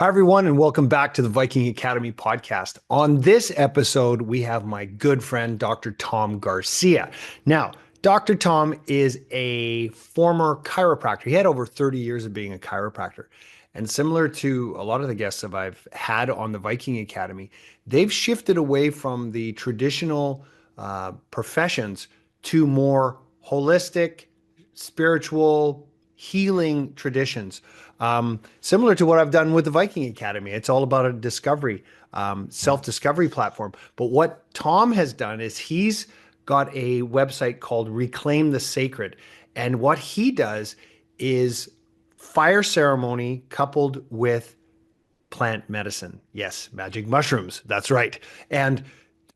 Hi, everyone, and welcome back to the Viking Academy podcast. On this episode, we have my good friend, Dr. Tom Garcia. Now, Dr. Tom is a former chiropractor. He had over 30 years of being a chiropractor. And similar to a lot of the guests that I've had on the Viking Academy, they've shifted away from the traditional professions to more holistic, spiritual, healing traditions. Similar to what I've done with the Viking Academy. It's all about a discovery, self-discovery platform. But what Tom has done is he's got a website called Reclaim the Sacred. And what he does is fire ceremony coupled with plant medicine. Yes, magic mushrooms. That's right. And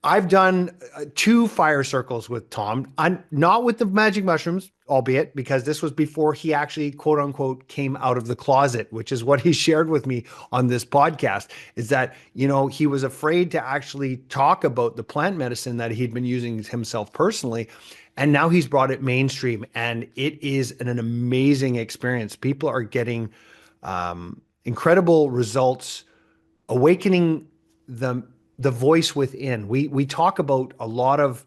I've done two fire circles with Tom. I'm not with the magic mushrooms, albeit because this was before he actually, quote unquote, came out of the closet, which is what he shared with me on this podcast. Is that, he was afraid to actually talk about the plant medicine that he'd been using himself personally. And now he's brought it mainstream, and it is an amazing experience. People are getting incredible results, awakening the voice within. We talk about a lot of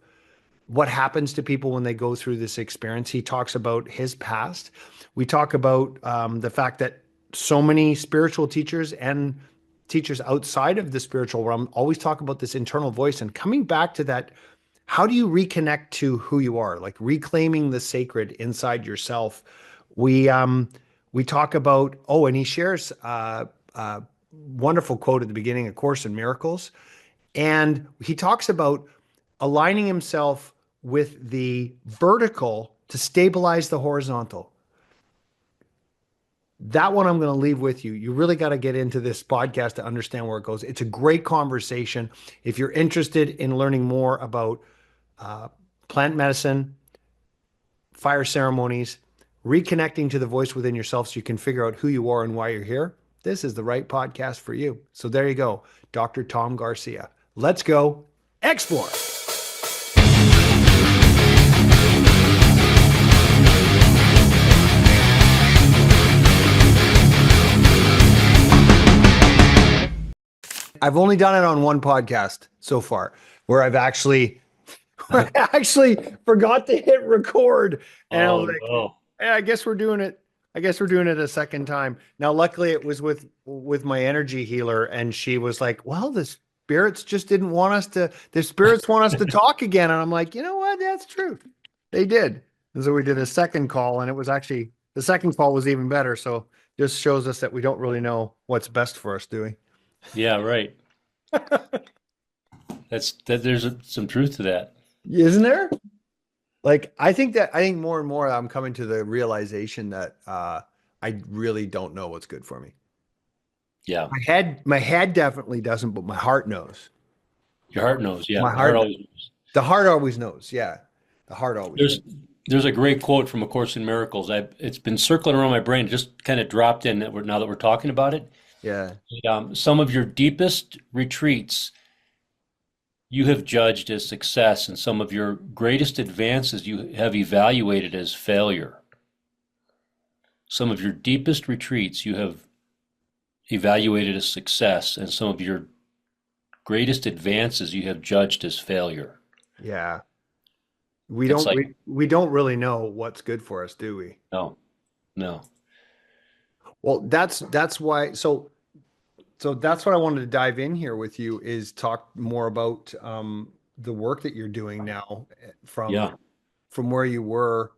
what happens to people when they go through this experience. He talks about his past. We talk about the fact that so many spiritual teachers and teachers outside of the spiritual realm always talk about this internal voice, and coming back to that. How do you reconnect to who you are? Like reclaiming the sacred inside yourself. We talk about, and he shares wonderful quote at the beginning, A Course in Miracles. And he talks about aligning himself with the vertical to stabilize the horizontal. That one I'm going to leave with you. You really got to get into this podcast to understand where it goes. It's a great conversation. If you're interested in learning more about plant medicine, fire ceremonies, reconnecting to the voice within yourself so you can figure out who you are and why you're here, this is the right podcast for you. So there you go, Dr. Tom Garcia. Let's go explore. I've only done it on one podcast so far where I actually forgot to hit record. And I was Oh like, no. yeah, I guess we're doing it. I guess we're doing it a second time. Now, luckily it was with my energy healer, and she was like, well, the spirits want us to talk again. And I'm like, you know what? That's true. They did. And so we did a second call, and it was actually the second call was even better. So just shows us that we don't really know what's best for us, do Yeah, right. we? Some truth to that. Isn't there? Like, I think more and more I'm coming to the realization that I really don't know what's good for me. Yeah. My head definitely doesn't, but my heart knows. Your heart knows. Yeah. My The heart heart, always knows. the heart always knows. Yeah. The heart always knows. There's a great quote from A Course in Miracles. It's been circling around my brain, just kind of dropped in now that we're talking about it. Yeah. Some of your deepest retreats you have judged as success, and some of your greatest advances you have evaluated as failure. Some of your deepest retreats you have evaluated as success, and some of your greatest advances you have judged as failure. Yeah. We It's don't like, we don't really know what's good for us, do we? no, no. Well, that's why so that's what I wanted to dive in here with you is talk more about the work that you're doing now from Yeah. from where you were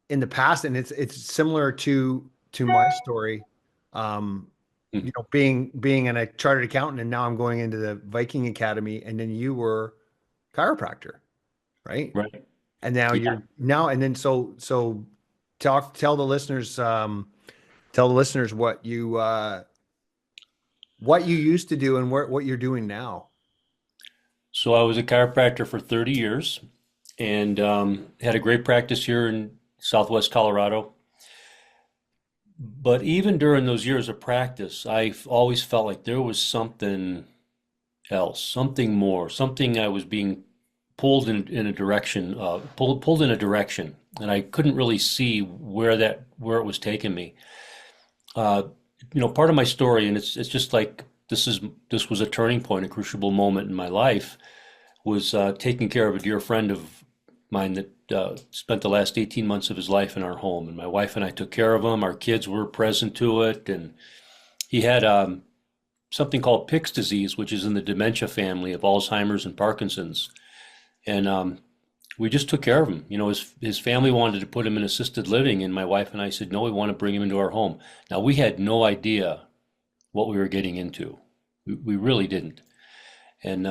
in the past, and it's similar to my story. Um, Mm. being a chartered accountant, and now I'm going into the Viking Academy, and then you were chiropractor, right? Right. And now Yeah. you're now and then so tell the listeners what you used to do and what you're doing now. So I was a chiropractor for 30 years and had a great practice here in Southwest Colorado. But even during those years of practice, I've always felt like there was something else, something more, something I was being pulled in a direction, pulled in a direction, and I couldn't really see where it was taking me. Uh, part of my story, and it's just like this was a turning point, a crucible moment in my life, was taking care of a dear friend of mine that spent the last 18 months of his life in our home, and my wife and I took care of him. Our kids were present to it, and he had something called Pick's disease, which is in the dementia family of Alzheimer's and Parkinson's. And we just took care of him. His family wanted to put him in assisted living, and my wife and I said, no, we want to bring him into our home. Now, we had no idea what we were getting into. We really didn't. And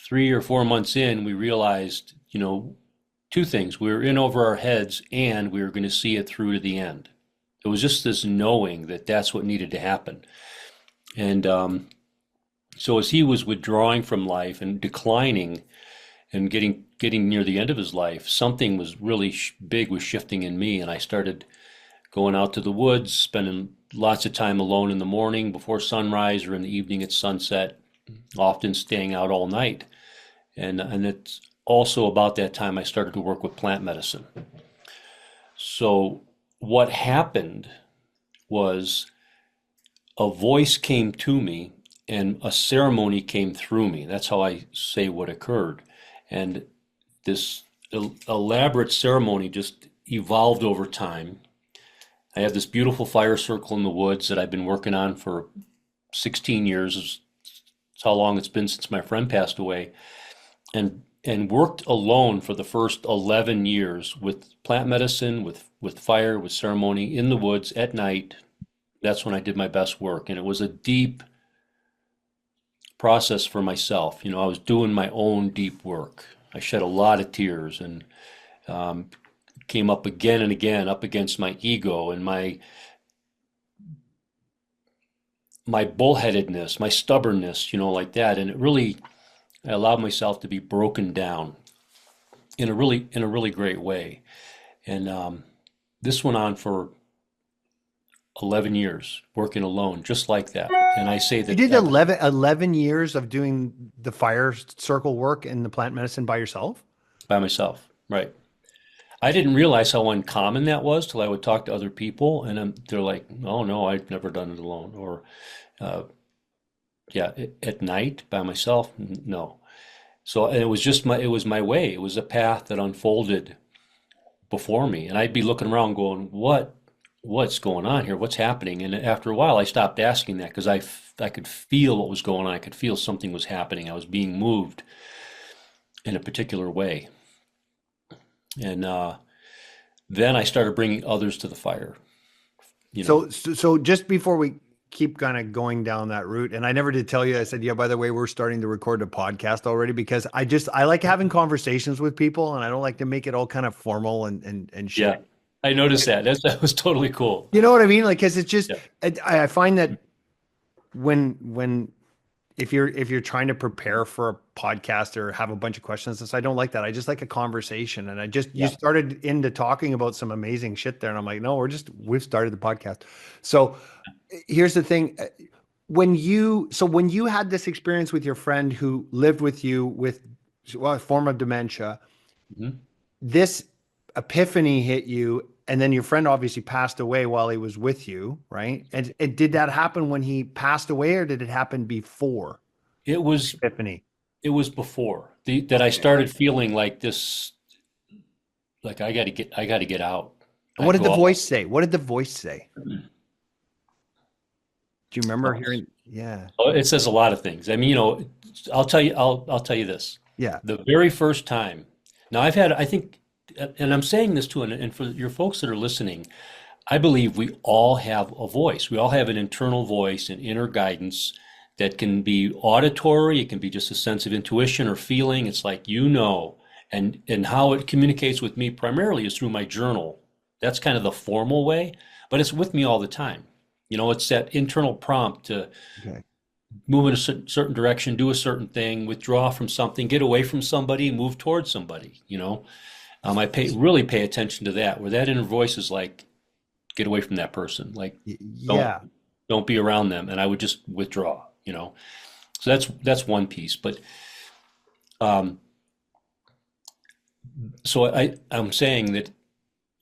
3 or 4 months in, we realized, two things. We were in over our heads, and we were going to see it through to the end. It was just this knowing that that's what needed to happen. And so as he was withdrawing from life and declining and getting near the end of his life, something was really big was shifting in me, and I started going out to the woods, spending lots of time alone in the morning before sunrise or in the evening at sunset, often staying out all night. And it's also about that time I started to work with plant medicine. So what happened was a voice came to me and a ceremony came through me. That's how I say what occurred. And this elaborate ceremony just evolved over time. I have this beautiful fire circle in the woods that I've been working on for 16 years. It's how long it's been since my friend passed away. And worked alone for the first 11 years with plant medicine, with fire, with ceremony in the woods at night. That's when I did my best work. And it was a deep process for myself. I was doing my own deep work. I shed a lot of tears and came up again and again up against my ego and my bullheadedness, my stubbornness, like that. And I allowed myself to be broken down in a really great way. And this went on for 11 years, working alone, just like that. And I say You that did 11 years of doing the fire circle work and the plant medicine by yourself? by myself, right? I didn't realize how uncommon that was till I would talk to other people, and they're like, "Oh no, I've never done it alone." Or, uh, yeah, at night by myself, no. So and it was my way. It was a path that unfolded before me, and I'd be looking around, going, what's going on here? What's happening?" And after a while, I stopped asking that because I could feel what was going on. I could feel something was happening. I was being moved in a particular way, and then I started bringing others to the fire. You know, So just before we keep kind of going down that route, and I never did tell you, I said, yeah, by the way, we're starting to record a podcast already because I like having conversations with people and I don't like to make it all kind of formal and yeah, shit. I noticed that. That was totally cool. You know what I mean? Like, cause it's just, Yeah, I find that when if you're trying to prepare for a podcast or have a bunch of questions, I don't like that. I just like a conversation. And you yeah. started into talking about some amazing shit there. And I'm like, no, we've started the podcast. So here's the thing. When you had this experience with your friend who lived with you with a form of dementia, Mhm. this epiphany hit you, and then your friend obviously passed away while he was with you, right? And did that happen when he passed away, or did it happen before It was epiphany? it was before that I Okay. started feeling like this, like I got to get out. And I what did the go out. voice say? What did the voice say? Do you remember hearing? Yeah. Oh, it says a lot of things. I mean, I'll tell you this. Yeah. The very first time. Now I think, and I'm saying this too, and for your folks that are listening, I believe we all have a voice. We all have an internal voice, an inner guidance that can be auditory. It can be just a sense of intuition or feeling. It's like, and how it communicates with me primarily is through my journal. That's kind of the formal way, but it's with me all the time. It's that internal prompt to Okay. move in a certain direction, do a certain thing, withdraw from something, get away from somebody, move towards somebody. I really pay attention to that, where that inner voice is like, get away from that person, like don't Yeah. don't be around them, and I would just withdraw. So that's one piece, but um, so I'm saying that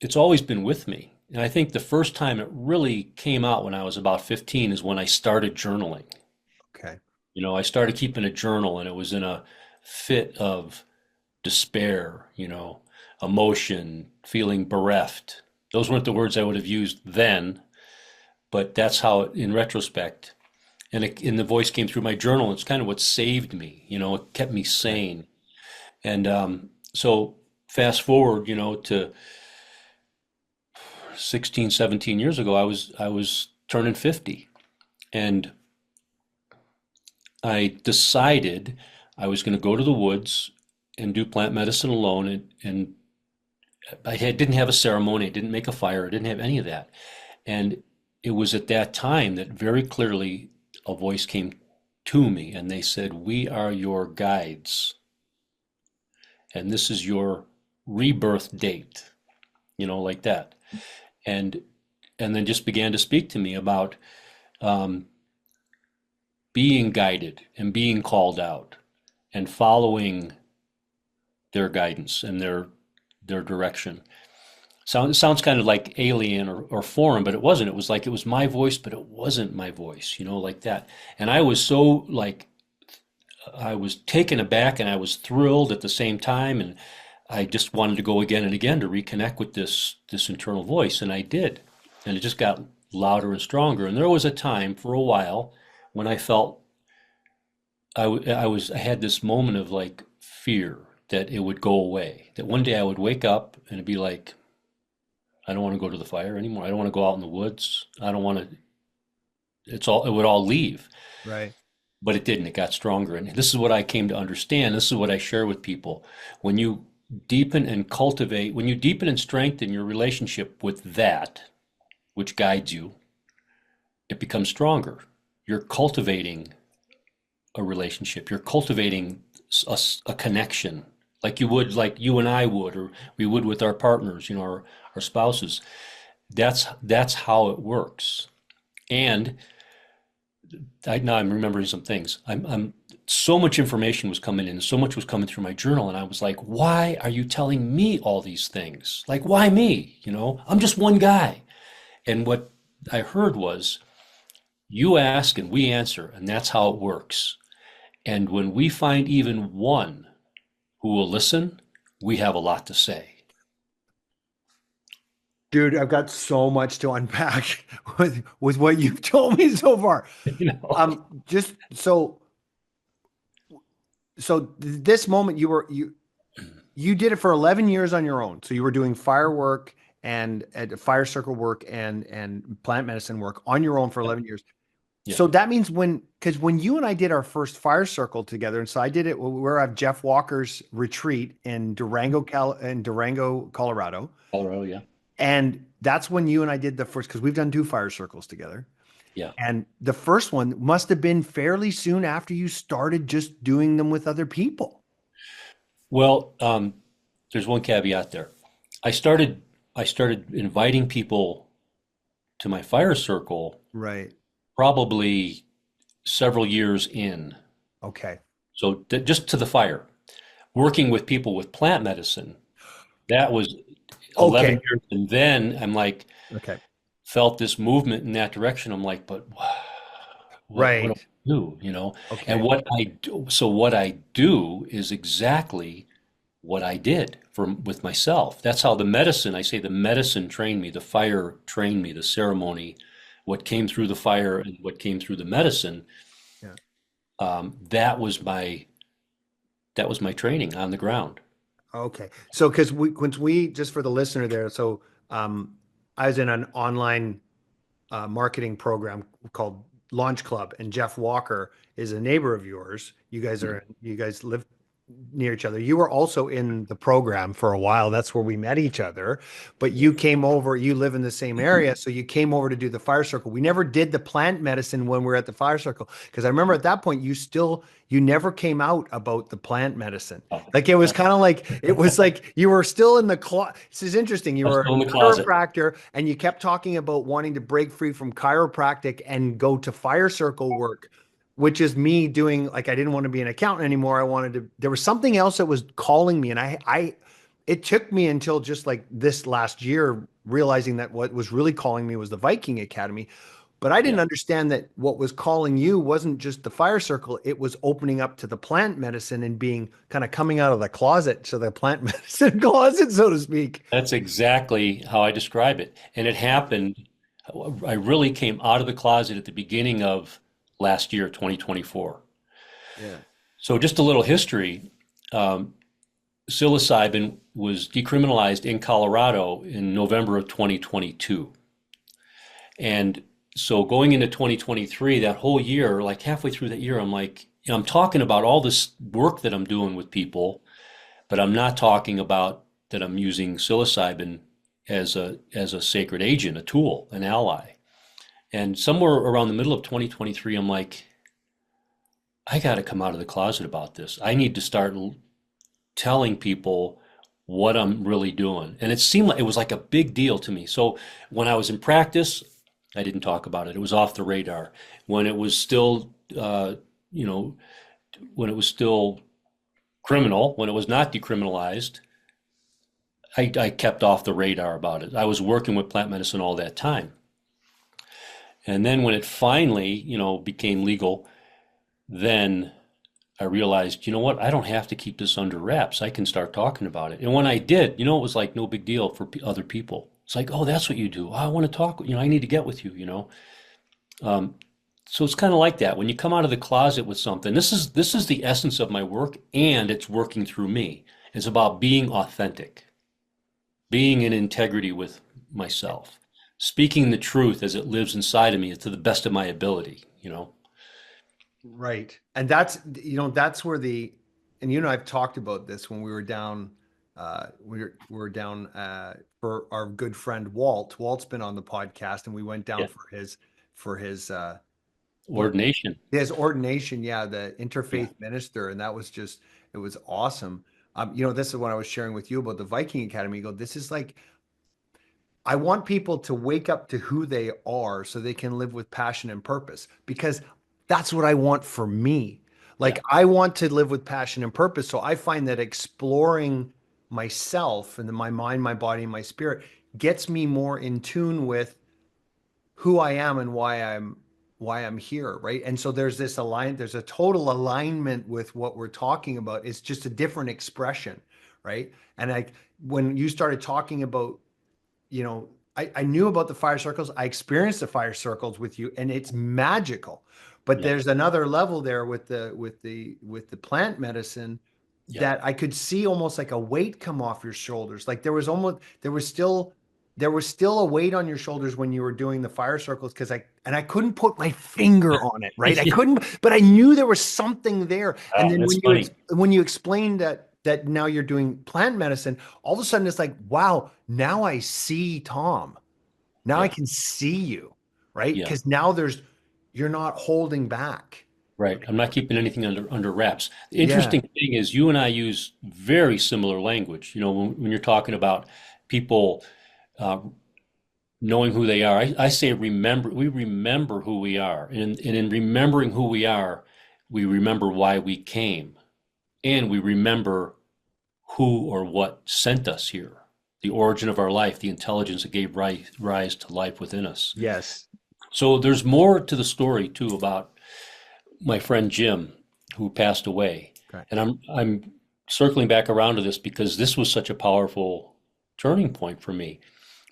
it's always been with me. And I think the first time it really came out when I was about 15 is when I started journaling. Okay. I started keeping a journal, and it was in a fit of despair, emotion, feeling bereft. Those weren't the words I would have used then, but that's how, in retrospect, and the voice came through my journal. It's kind of what saved me. It kept me Okay. sane. And so fast forward, to 16, 17 years ago, I was turning 50, and I decided I was going to go to the woods and do plant medicine alone, and didn't have a ceremony, I didn't make a fire, I didn't have any of that. And it was at that time that very clearly a voice came to me, and they said, "We are your guides, and this is your rebirth date," like that. And and then just began to speak to me about um, being guided and being called out and following their guidance and their direction. Sounds kind of like alien or foreign, but it wasn't. It was like it was my voice, but it wasn't my voice, like that. And I was so like I was taken aback and I was thrilled at the same time, and I just wanted to go again and again to reconnect with this internal voice, and I did. And it just got louder and stronger. And there was a time for a while when I felt I had this moment of like fear that it would go away. That one day I would wake up and it'd be like, I don't want to go to the fire anymore. I don't want to go out in the woods. I don't want to. It would all leave. Right. But it didn't. It got stronger. And this is what I came to understand. This is what I share with people. When you when you deepen and strengthen your relationship with that, which guides you, it becomes stronger. You're cultivating a relationship. You're cultivating a connection like you and I would, or we would with our partners, our spouses. That's how it works. And now I'm remembering some things. I'm so much information was coming in, so much was coming through my journal, and I was like, why are you telling me all these things? Like, why me? I'm just one guy. And what I heard was, you ask and we answer, and that's how it works. And when we find even one who will listen, we have a lot to say. Dude, I've got so much to unpack with what you've told me so far. You know? Just so this moment you did it for 11 years on your own. So you were doing firework and fire circle work and plant medicine work on your own for 11 years. Yeah. So that means because when you and I did our first fire circle together, and so I did it, we're at Jeff Walker's retreat in Durango, Colorado. Colorado, yeah. And that's when you and I did the first, because we've done 2 fire circles together. Yeah. And the first one must have been fairly soon after you started just doing them with other people. Well, there's one caveat there. I started I started inviting people to my fire circle Right. probably several years in. Okay. So just to the fire, working with people with plant medicine, that was 11 Okay. years. And then I'm like, Okay. felt this movement in that direction. I'm like, but what Right. do I do, you know? And Okay. what I do, so what I do is exactly what I did with myself. That's how the medicine, I say the medicine trained me, the fire trained me, the ceremony, what came through the fire and what came through the medicine, Yeah. that was my training on the ground. Okay. So, because once we just for the listener there, so I was in an online marketing program called Launch Club, and Jeff Walker is a neighbor of yours. You guys live near each other. You were also in the program for a while. That's where we met each other. But you came over, you live in the same area. So you came over to do the fire circle. We never did the plant medicine when we were at the fire circle. Because I remember at that point, you never came out about the plant medicine. Oh, Like it was kind of like, it was like you were still in the closet. This is interesting. You I'm were still in the a closet. chiropractor and you kept talking about wanting to break free from chiropractic and go to fire circle work, which is me doing like I didn't want to be an accountant anymore. There was something else that was calling me, and it took me until just like this last year realizing that what was really calling me was the Viking Academy. But I didn't Yeah. understand that what was calling you wasn't just the fire circle, it was opening up to the plant medicine and being kind of coming out of the closet to the plant medicine closet, so to speak. That's exactly how I describe it. And it happened, I really came out of the closet at the beginning of last year, 2024. Yeah. So just a little history. Um, Psilocybin was decriminalized in Colorado in November of 2022. And so going into 2023, that whole year, like halfway through that year, I'm like, I'm talking about all this work that I'm doing with people, but I'm not talking about that I'm using psilocybin as a sacred agent, a tool, an ally. And somewhere around the middle of 2023, I'm like, I got to come out of the closet about this. I need to start telling people what I'm really doing. And it seemed like it was like a big deal to me. So when I was in practice, I didn't talk about it. It was off the radar. When it was still, you know, when it was still criminal, when it was not decriminalized, I kept off the radar about it. I was working with plant medicine all that time. And then when it finally, became legal, then I realized, you know what? I don't have to keep this under wraps. I can start talking about it. And when I did, it was like no big deal for other people. It's like, oh, that's what you do. Oh, I want to talk. I need to get with you. Um, so it's kind of like that. When you come out of the closet with something, this is the essence of my work, and it's working through me. It's about being authentic, being in integrity with myself, speaking the truth as it lives inside of me to the best of my ability. Right. And that's where and I've talked about this when we were down, we were down, for our good friend Walt. Walt's been on the podcast and we went down Yeah. for what Ordination. his ordination. Yeah. The Yeah. interfaith minister. And that was it was awesome. This is what I was sharing with you about the Viking Academy. You go, this is like, I want people to wake up to who they are so they can live with passion and purpose because that's what I want for me. Like, Yeah. I want to live with passion and purpose. So I find that exploring myself and my mind, my body, and my spirit gets me more in tune with who I am and why I'm here, right? And so there's a total alignment with what we're talking about. It's just a different expression, right? And when you started talking about, you know, I knew about the fire circles. I experienced the fire circles with you, and it's magical. But Yeah. there's another level there with the plant medicine Yeah. that I could see almost like a weight come off your shoulders. Like there was still a weight on your shoulders when you were doing the fire circles because I couldn't put my finger on it, right? I Yeah. couldn't, but I knew there was something there. And Wow, then that's funny. when you explained that now you're doing plant medicine, all of a sudden it's like, wow, now I see Tom. Now I Yeah. can see you, right? Yeah. Because now you're not holding back. Right. I'm not keeping anything under wraps. The Yeah. interesting thing is you and I use very similar language. When you're talking about people uh, knowing who they are, I say remember. We remember who we are, and in remembering who we are, we remember why we came, and we remember who or what sent us here, the origin of our life, the intelligence that gave rise to life within us. Yes. So there's more to the story too about my friend Jim, who passed away. Okay. And I'm circling back around to this because this was such a powerful turning point for me.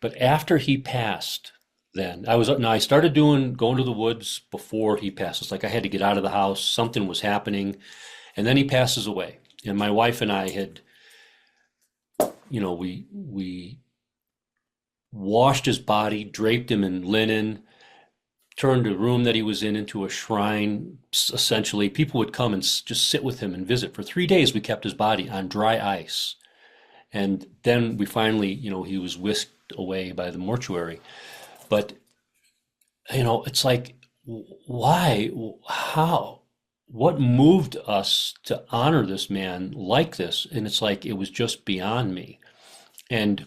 But after he passed, then I started going to the woods before he passed. It's like I had to get out of the house, something was happening, and then he passes away. And my wife and I had, we washed his body, draped him in linen, turned the room that he was in into a shrine. Essentially, people would come and just sit with him and visit. For 3 days, we kept his body on dry ice. And then we finally, he was whisked away by the mortuary. But, it's like, why? How? What moved us to honor this man like this? And it's like, it was just beyond me. And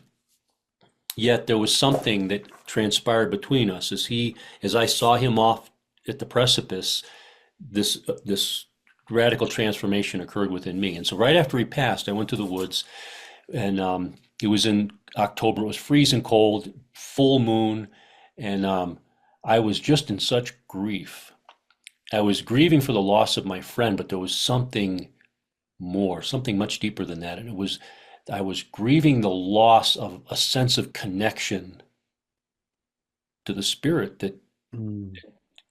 yet there was something that transpired between us as I saw him off at the precipice. This radical transformation occurred within me. And so right after he passed, I went to the woods And it was in October. It was freezing cold, full moon, and I was just in such grief. I was grieving for the loss of my friend, but there was something more, something much deeper than that. And it was, I was grieving the loss of a sense of connection to the spirit that Mm.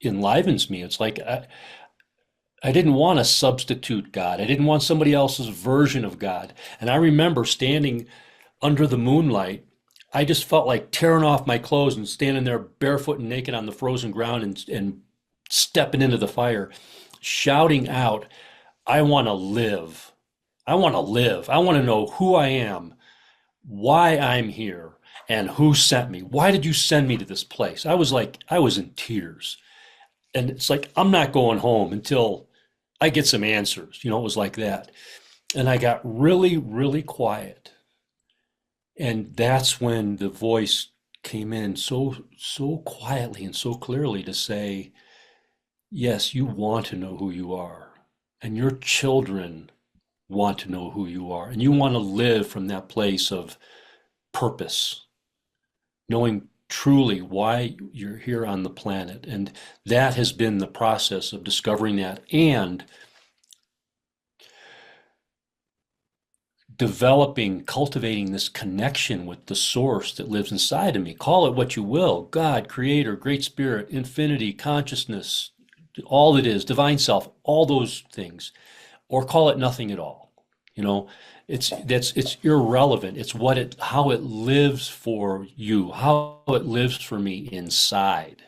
enlivens me. It's like I didn't want a substitute God. I didn't want somebody else's version of God. And I remember standing under the moonlight. I just felt like tearing off my clothes and standing there barefoot and naked on the frozen ground and stepping into the fire, shouting out, I want to live. I want to live. I want to know who I am, why I'm here, and who sent me. Why did you send me to this place? I was like, I was in tears. And it's like, I'm not going home until I get some answers. You know, it was like that. And I got really, really quiet. And that's when the voice came in so quietly and so clearly to say, yes, you want to know who you are. And your children want to know who you are. And you want to live from that place of purpose, knowing truly why you're here on the planet. And that has been the process of discovering that and developing, cultivating this connection with the source that lives inside of me. Call it what you will: God, Creator, Great Spirit, Infinity, Consciousness, all it is, Divine Self, all those things, or call it nothing at all. You know, it's irrelevant. It's what it how it lives for you, how it lives for me inside,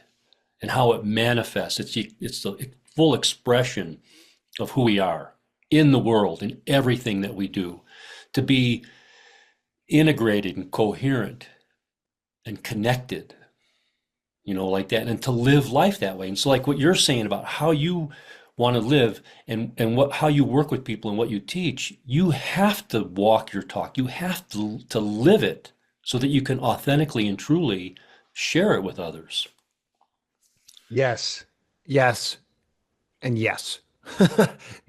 and how it manifests. It's the full expression of who we are in the world, in everything that we do, to be integrated and coherent and connected, you know, like that, and to live life that way. And so, like what you're saying about how you want to live and what how you work with people and what you teach, you have to walk your talk. You have to live it so that you can authentically and truly share it with others. Yes, yes, and yes.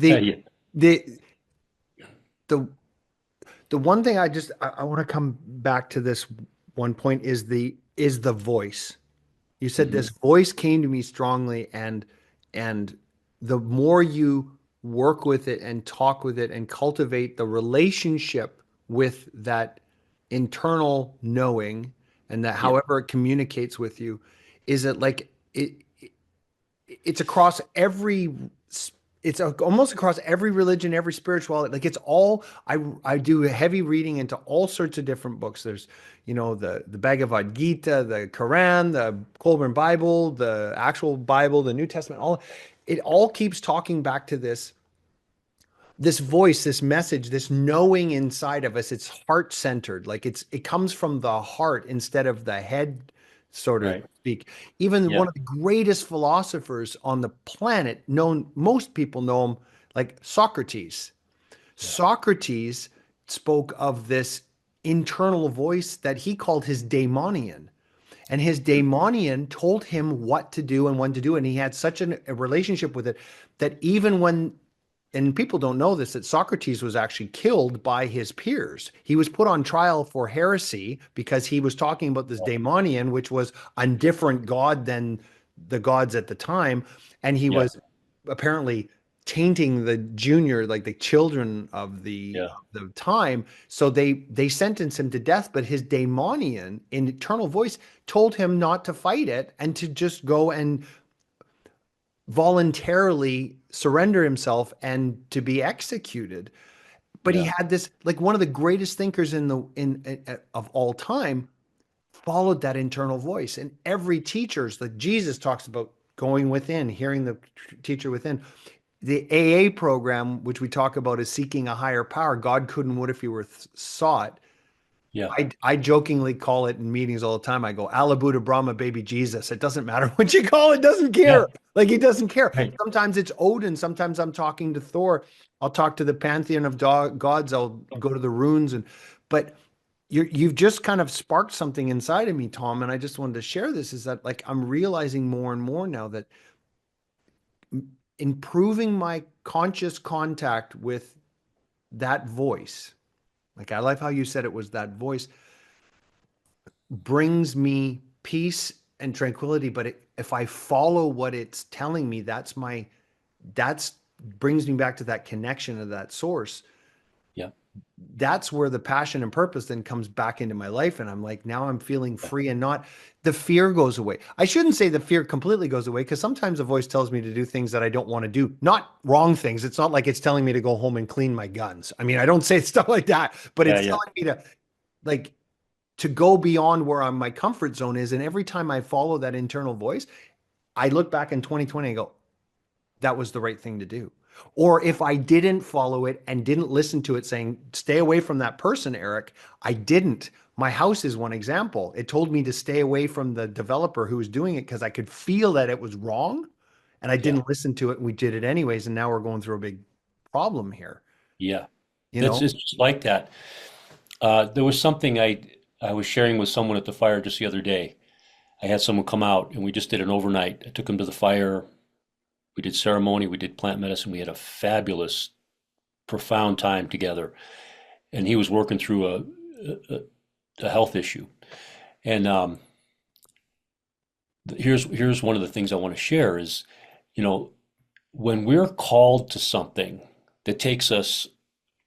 Yeah, The yeah, the the the one thing I want to come back to this one point is the voice. You said hmm this voice came to me strongly, and the more you work with it and talk with it and cultivate the relationship with that internal knowing and that yeah, however it communicates with you, is it like it's across every almost across every religion, every spirituality. Like it's all I do a heavy reading into all sorts of different books. There's, the Bhagavad Gita, the Quran, the Colburn Bible, the actual Bible, the New Testament, all it all keeps talking back to this voice, this message, this knowing inside of us. It's heart centered. Like it comes from the heart instead of the head, sort of right, speak. Even yeah, one of the greatest philosophers on the planet, known, most people know him, like Socrates. yeah, Socrates spoke of this internal voice that he called his daemonian. And his daemonian told him what to do and when to do. And he had such a relationship with it that even when, and people don't know this, that Socrates was actually killed by his peers. He was put on trial for heresy because he was talking about this daemonian, which was a different god than the gods at the time. And he yeah, was apparently tainting the junior, like the children of yeah, the time. So they sentenced him to death, but his daemonian in eternal voice told him not to fight it and to just go and voluntarily surrender himself and to be executed. But he yeah, had this, like, one of the greatest thinkers in of all time followed that internal voice. And every teacher's, like Jesus talks about going within, hearing the teacher within. The AA program, which we talk about, is seeking a higher power. God couldn't would if he were sought. yeah, I jokingly call it in meetings all the time. I go, Allah, Buddha, Brahma, baby Jesus. It doesn't matter what you call it, doesn't yeah, care. Like he doesn't care. right. Sometimes it's Odin. Sometimes I'm talking to Thor. I'll talk to the pantheon of gods. I'll go to the runes but you've just kind of sparked something inside of me, Tom. And I just wanted to share this, is that like I'm realizing more and more now that improving my conscious contact with that voice Like I like how you said it was that voice brings me peace and tranquility, but if I follow what it's telling me, that's brings me back to that connection of that source. Yeah. That's where the passion and purpose then comes back into my life. And I'm like, now I'm feeling Yeah. free and not the fear goes away. I shouldn't say the fear completely goes away because sometimes the voice tells me to do things that I don't want to do, not wrong things. It's not like it's telling me to go home and clean my guns. I mean, I don't say stuff like that, but Yeah. it's Yeah. telling me to like to go beyond where my comfort zone is. And every time I follow that internal voice, I look back in 2020 and go, that was the right thing to do. Or if I didn't follow it and didn't listen to it saying, stay away from that person, Eric, I didn't. My house is one example. It told me to stay away from the developer who was doing it because I could feel that it was wrong and I Yeah. didn't listen to it and we did it anyways. And now we're going through a big problem here, Yeah. you That's know? it's just like that. There was something I was sharing with someone at the fire just the other day. I had someone come out and we just did an overnight. I took him to the fire. We did ceremony, we did plant medicine. We had a fabulous, profound time together. And he was working through a, a health issue. And here's one of the things I want to share is, you know, when we're called to something that takes us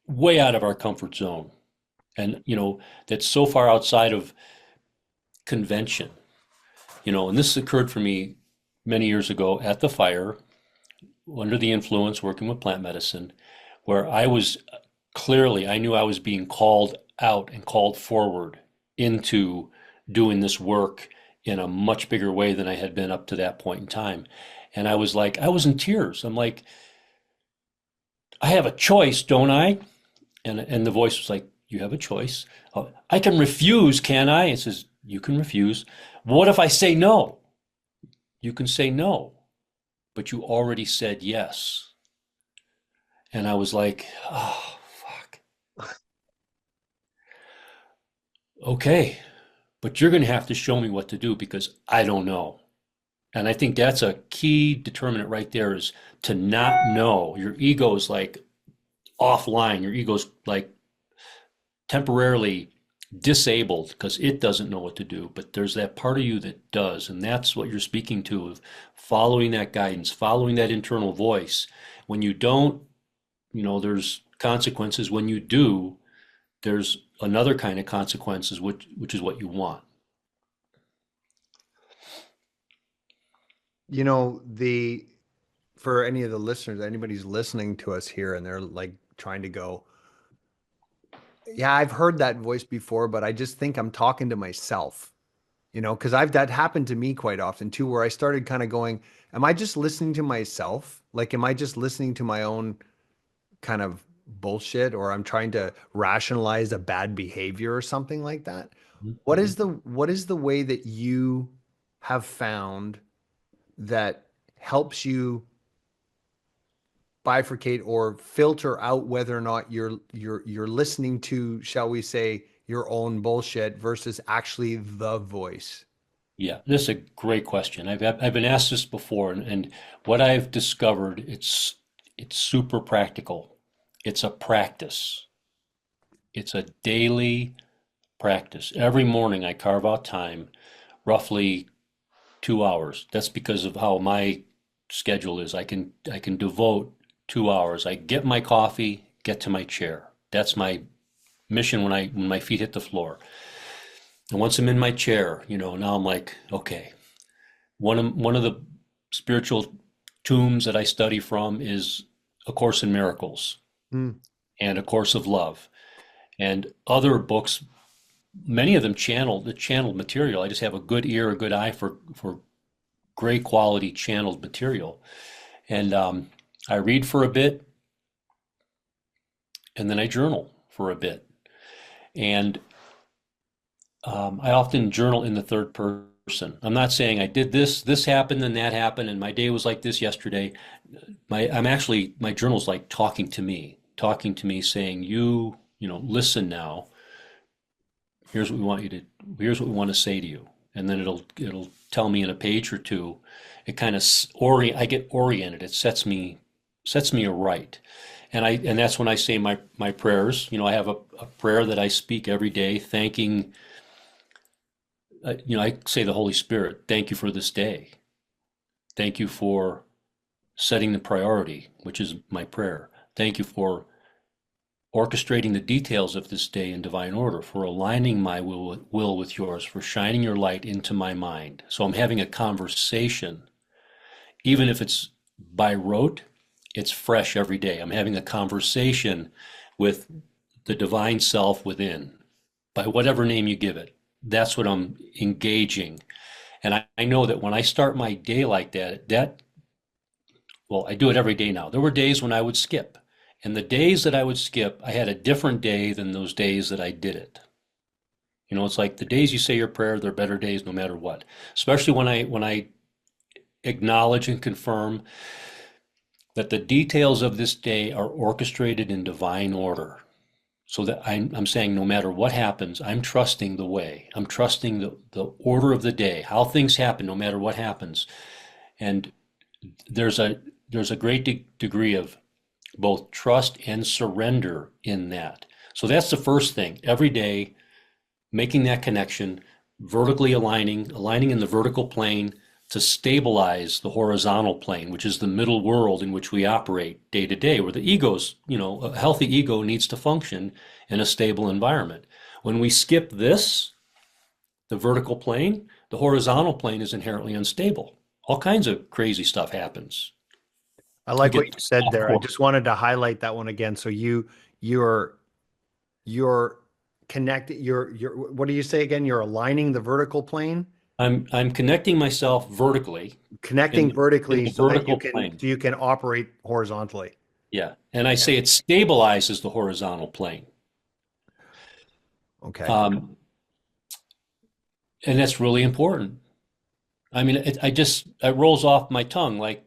way out of our comfort zone, and that's so far outside of convention, and this occurred for me many years ago at the fire under the influence working with plant medicine, where I knew I was being called out and called forward into doing this work in a much bigger way than I had been up to that point in time. And I was in tears. I'm like, I have a choice, don't I? And the voice was like, you have a choice. Oh, I can refuse, can I? It says, you can refuse. What if I say no? You can say no, but you already said yes. And I was like, oh, fuck. Okay, but you're going to have to show me what to do because I don't know. And I think that's a key determinant right there is to not know. Your ego is like offline. Your ego's like temporarily disabled because it doesn't know what to do. But there's that part of you that does. And that's what you're speaking to of following that guidance, following that internal voice. When you don't, there's consequences. When you do, there's another kind of consequences, which is what you want. You know, for any of the listeners, anybody's listening to us here and they're like trying to go, yeah, I've heard that voice before, but I just think I'm talking to myself, because that happened to me quite often too, where I started kind of going, am I just listening to myself? Like, am I just listening to my own kind of bullshit, or I'm trying to rationalize a bad behavior or something like that? Mm-hmm. What is the way that you have found that helps you bifurcate or filter out whether or not you're listening to, shall we say, your own bullshit versus actually the voice? Yeah, this is a great question. I've been asked this before, and what I've discovered, it's super practical. It's a practice. It's a daily practice. Every morning I carve out time, roughly 2 hours. That's because of how my schedule is. I can devote 2 hours. I get my coffee, get to my chair. That's my mission when my feet hit the floor. And once I'm in my chair, now I'm like, okay. One of the spiritual tombs that I study from is A Course in Miracles Mm. and A Course of Love and other books. Many of them channeled material. I just have a good ear, a good eye for great quality channeled material. And I read for a bit, and then I journal for a bit. And I often journal in the third person. I'm not saying I did this happened, and that happened, and my day was like this yesterday. My journal's like talking to me, saying, listen now. Here's what we want you to, here's what we want to say to you. And then it'll tell me in a page or two. It kind of I get oriented. It sets me sets me right. And that's when I say my prayers. I have a prayer that I speak every day, thanking, I say the Holy Spirit, thank you for this day. Thank you for setting the priority, which is my prayer. Thank you for orchestrating the details of this day in divine order, for aligning my will with yours, for shining your light into my mind. So I'm having a conversation, even if it's by rote, it's fresh every day. I'm having a conversation with the divine self within, by whatever name you give it. That's what I'm engaging. And I know that when I start my day like well, I do it every day now. There were days when I would skip. And the days that I would skip, I had a different day than those days that I did it. It's like the days you say your prayer, they're better days no matter what. Especially when I acknowledge and confirm that the details of this day are orchestrated in divine order. So that I'm saying no matter what happens, I'm trusting the way. I'm trusting the order of the day, how things happen, no matter what happens. And there's a great degree of both trust and surrender in that. So that's the first thing. Every day, making that connection, vertically aligning in the vertical plane to stabilize the horizontal plane, which is the middle world in which we operate day to day, where the ego's, a healthy ego needs to function in a stable environment. When we skip this, the vertical plane, the horizontal plane is inherently unstable. All kinds of crazy stuff happens. I You like what you get said there. I software. just wanted to highlight that one again. So you're you're connected. You're what do you say again? You're aligning the vertical plane, I'm connecting myself vertically in connecting in vertically the so that vertical plane. you can operate horizontally. Yeah. And I Yeah. say it stabilizes the horizontal plane. Okay. Um, and that's really important. I mean, it rolls off my tongue like,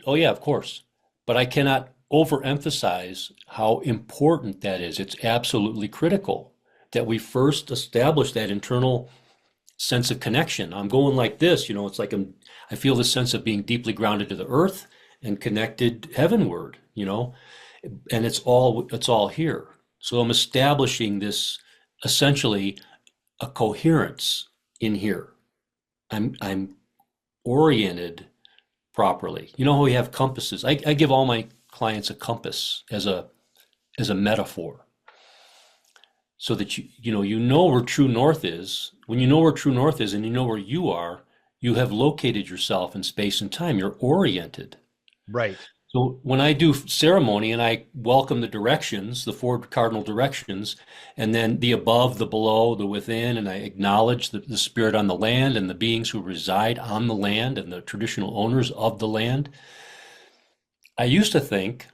oh, yeah, of course. But I cannot overemphasize how important that is. It's absolutely critical that we first establish that internal sense of connection. I'm going like this, it's like I feel this sense of being deeply grounded to the earth and connected heavenward, and it's all here. So I'm establishing this essentially a coherence in here. I'm oriented properly. You know how we have compasses. I give all my clients a compass as a metaphor so that you know where true north is. When you know where true north is and you know where you are, you have located yourself in space and time. You're oriented. Right. So when I do ceremony and I welcome the directions, the four cardinal directions, and then the above, the below, the within, and I acknowledge the spirit on the land and the beings who reside on the land and the traditional owners of the land, I used to think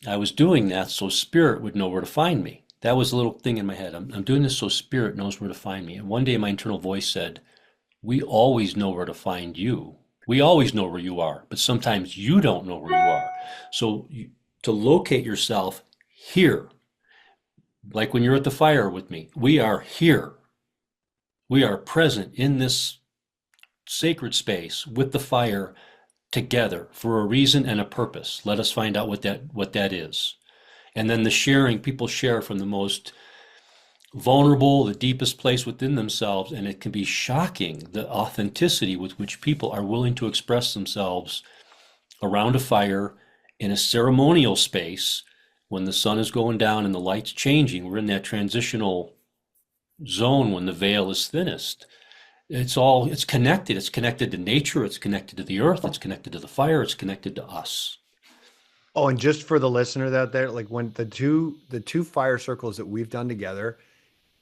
I was doing that so spirit would know where to find me. That was a little thing in my head. I'm doing this so spirit knows where to find me. And one day my internal voice said, we always know where to find you. We always know where you are, but sometimes you don't know where you are. So to locate yourself here, like when you're at the fire with me, we are here. We are present in this sacred space with the fire together for a reason and a purpose. Let us find out what that is. And then the sharing, people share from the most vulnerable, the deepest place within themselves, and it can be shocking the authenticity with which people are willing to express themselves around a fire in a ceremonial space when the sun is going down and the light's changing. We're in that transitional zone when the veil is thinnest. It's connected. It's connected to nature, it's connected to the earth, it's connected to the fire, it's connected to us. Oh, and just for the listener out there, like when the two fire circles that we've done together,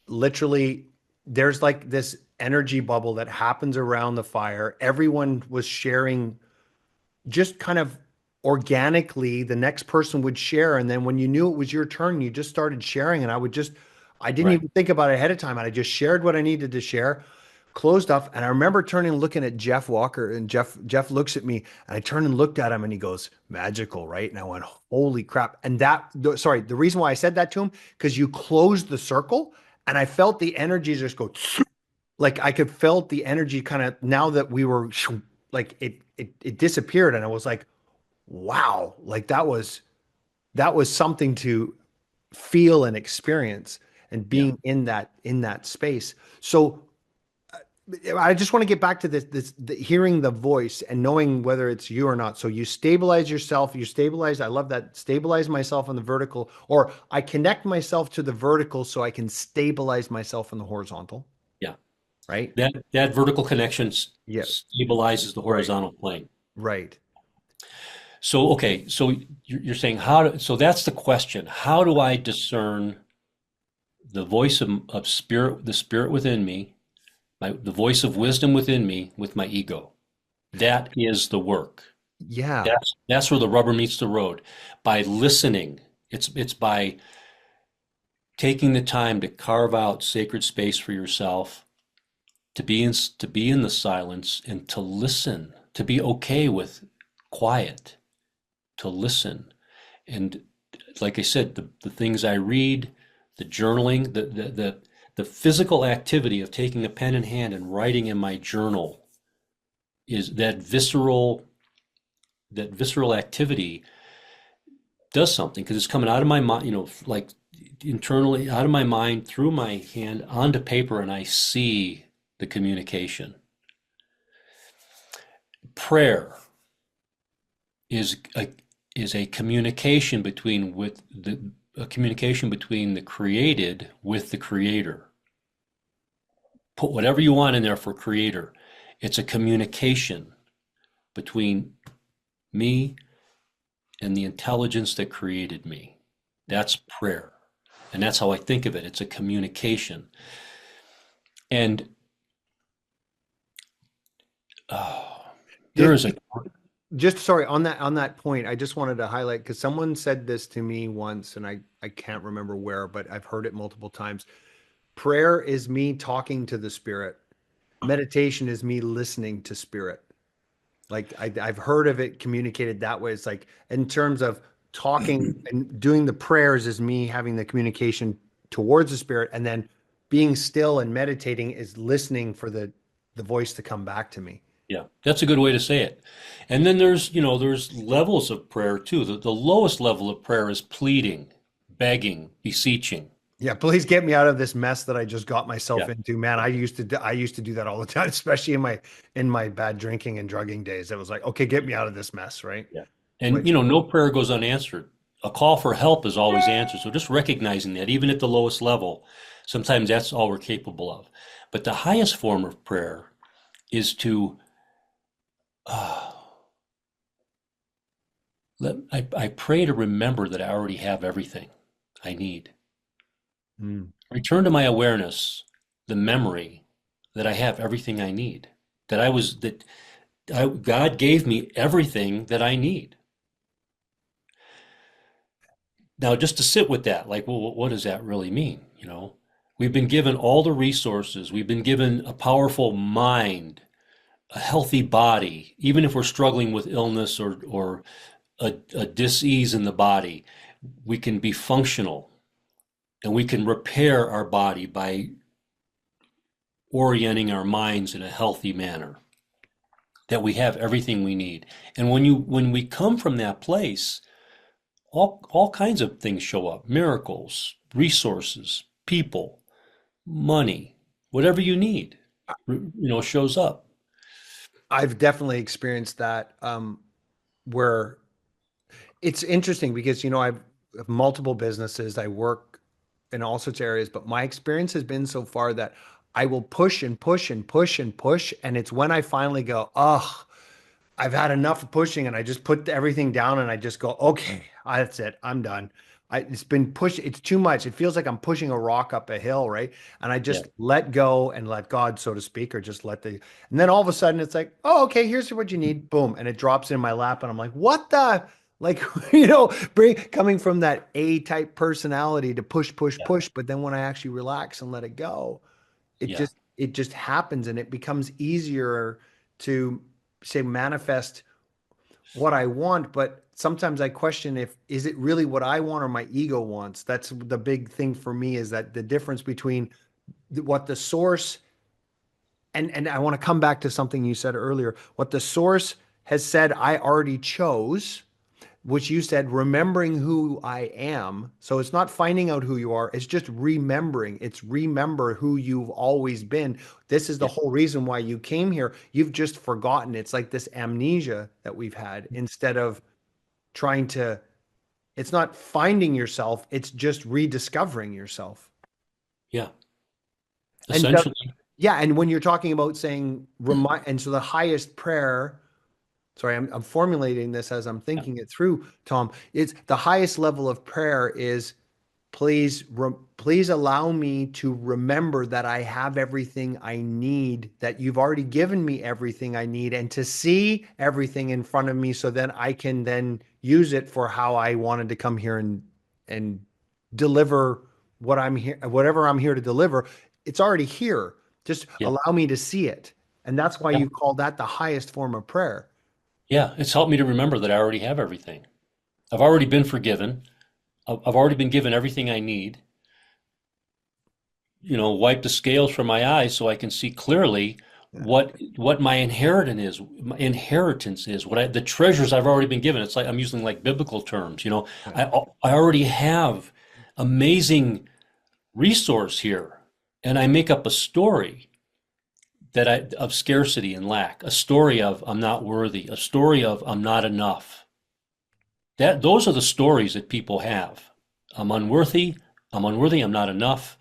literally there's like this energy bubble that happens around the fire. Everyone was sharing just kind of organically. The next person would share, and then when you knew it was your turn, you just started sharing, and I didn't Right. even think about it ahead of time, and I just shared what I needed to share, closed off. And I remember turning and looking at Jeff Walker, and Jeff looks at me, and I turned and looked at him, and he goes, magical, right? And I went, holy crap. And sorry, the reason why I said that to him, because you closed the circle, and I felt the energy just go like I could felt the energy kind of, now that we were like it disappeared, and I was like, wow, like that was something to feel and experience and Yeah. being in that space. So I just want to get back to hearing the voice and knowing whether it's you or not. So you stabilize yourself, you stabilize, I love that, stabilize myself on the vertical, or I connect myself to the vertical so I can stabilize myself in the horizontal, Yeah. right? That vertical connection Yeah, stabilizes the right, horizontal plane. right. So, okay, so you're saying so that's the question. How do I discern the voice of spirit, the spirit within me, the voice of wisdom within me with my ego? That is the work. Yeah. That's where the rubber meets the road. By listening, it's by taking the time to carve out sacred space for yourself, to be in the silence and to listen, to be okay with quiet, to listen. And like I said, the things I read, the journaling, the physical activity of taking a pen in hand and writing in my journal is that visceral activity does something because it's coming out of my mind, like internally out of my mind through my hand onto paper, and I see the communication. Prayer is a communication between the created with the creator. Put whatever you want in there for creator. It's a communication between me and the intelligence that created me. That's prayer. And that's how I think of it. It's a communication. And uh, there Did is a, just sorry on that point, I just wanted to highlight because someone said this to me once, and I can't remember where, but I've heard it multiple times. Prayer is me talking to the spirit. Meditation is me listening to spirit. Like I've heard of it communicated that way. It's like in terms of talking and doing the prayers is me having the communication towards the spirit, and then being still and meditating is listening for the voice to come back to me. yeah, that's a good way to say it. And then there's levels of prayer too. The lowest level of prayer is pleading, begging, beseeching. Yeah, please get me out of this mess that I just got myself Yeah, into, man. I used to do that all the time, especially in my bad drinking and drugging days. It was like, okay, get me out of this mess, right? yeah. And Which no prayer goes unanswered. A call for help is always answered. So just recognizing that, even at the lowest level, sometimes that's all we're capable of. But the highest form of prayer is to uh, I pray to remember that I already have everything I need. mm, Return to my awareness, the memory that I have everything I need. God gave me everything that I need. Now, just to sit with that, like, well, what does that really mean? We've been given all the resources. We've been given a powerful mind, a healthy body, even if we're struggling with illness or a dis-ease in the body, we can be functional and we can repair our body by orienting our minds in a healthy manner, that we have everything we need. And when we come from that place, all kinds of things show up, miracles, resources, people, money, whatever you need, shows up. I've definitely experienced that. Where it's interesting because I've have multiple businesses. I work in all sorts of areas, but my experience has been so far that I will push and push and push and push, and it's when I finally go, oh, I've had enough of pushing, and I just put everything down and I just go, okay, that's it. I'm done. It's been pushed. It's too much. It feels like I'm pushing a rock up a hill, right? And I Yeah, just let go and let God, so to speak, or just and then all of a sudden it's like, oh, okay, here's what you need. Boom. And it drops in my lap. And I'm like, what the? Like, coming from that A type personality to push, push, yeah, push. But then when I actually relax and let it go, it yeah, just, it just happens, and it becomes easier to say manifest what I want. But sometimes I question, if is it really what I want or my ego wants. That's the big thing for me, is that the difference between what the source, and I want to come back to something you said earlier, what the source has said I already chose, which you said, remembering who I am. So it's not finding out who you are, it's just remembering. It's remember who you've always been. This is the Yeah. whole reason why you came here. You've just forgotten. It's like this amnesia that we've had instead of trying to, it's not finding yourself, it's just rediscovering yourself. Yeah. And Essentially. yeah, and when you're talking about saying remind, and so the highest prayer, sorry, I'm formulating this as I'm Yeah. thinking it through, Tom. It's the highest level of prayer is please allow me to remember that I have everything I need, that you've already given me everything I need, and to see everything in front of me so then I can then use it for how I wanted to come here and deliver what I'm here, whatever I'm here to deliver. It's already here. Just Yeah. allow me to see it. And that's why Yeah. you call that the highest form of prayer. Yeah. It's helped me to remember that I already have everything. I've already been forgiven. I've already been given everything I need. Wipe the scales from my eyes so I can see clearly Yeah. what my inheritance is, the treasures I've already been given. It's like I'm using like biblical terms. Yeah. I already have amazing resource here, and I make up a story of scarcity and lack, a story of I'm not worthy, a story of I'm not enough. Those are the stories that people have. I'm unworthy, I'm not enough,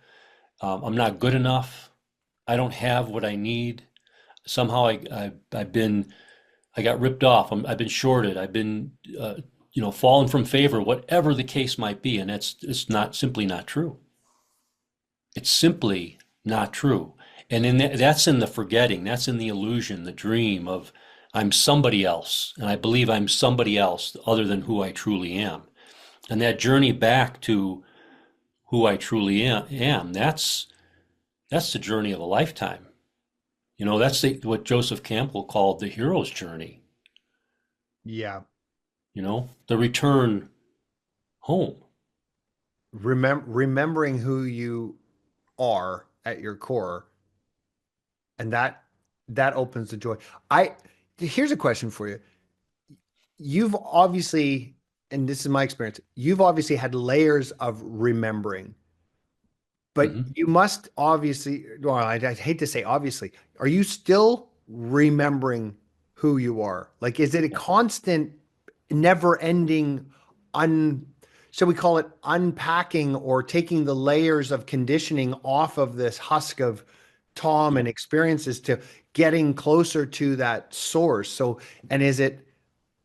I'm not good enough, I don't have what I need. Somehow I got ripped off. I've been shorted. I've been fallen from favor, whatever the case might be, and it's not simply not true. It's simply not true. And that's in the forgetting, that's in the illusion, the dream of I'm somebody else, and I believe I'm somebody else other than who I truly am. And that journey back to who I truly am, that's the journey of a lifetime. That's what Joseph Campbell called the hero's journey, Yeah. the return home. Remembering who you are at your core, and that opens the joy. I Here's a question for you. You've obviously, and this is my experience, you've obviously had layers of remembering, but Hmm. you must obviously, well, I hate to say obviously, are you still remembering who you are? Like, is it a constant, never ending, un, shall we call it unpacking or taking the layers of conditioning off of this husk of Tom Yeah. and experiences to getting closer to that source? So, and is it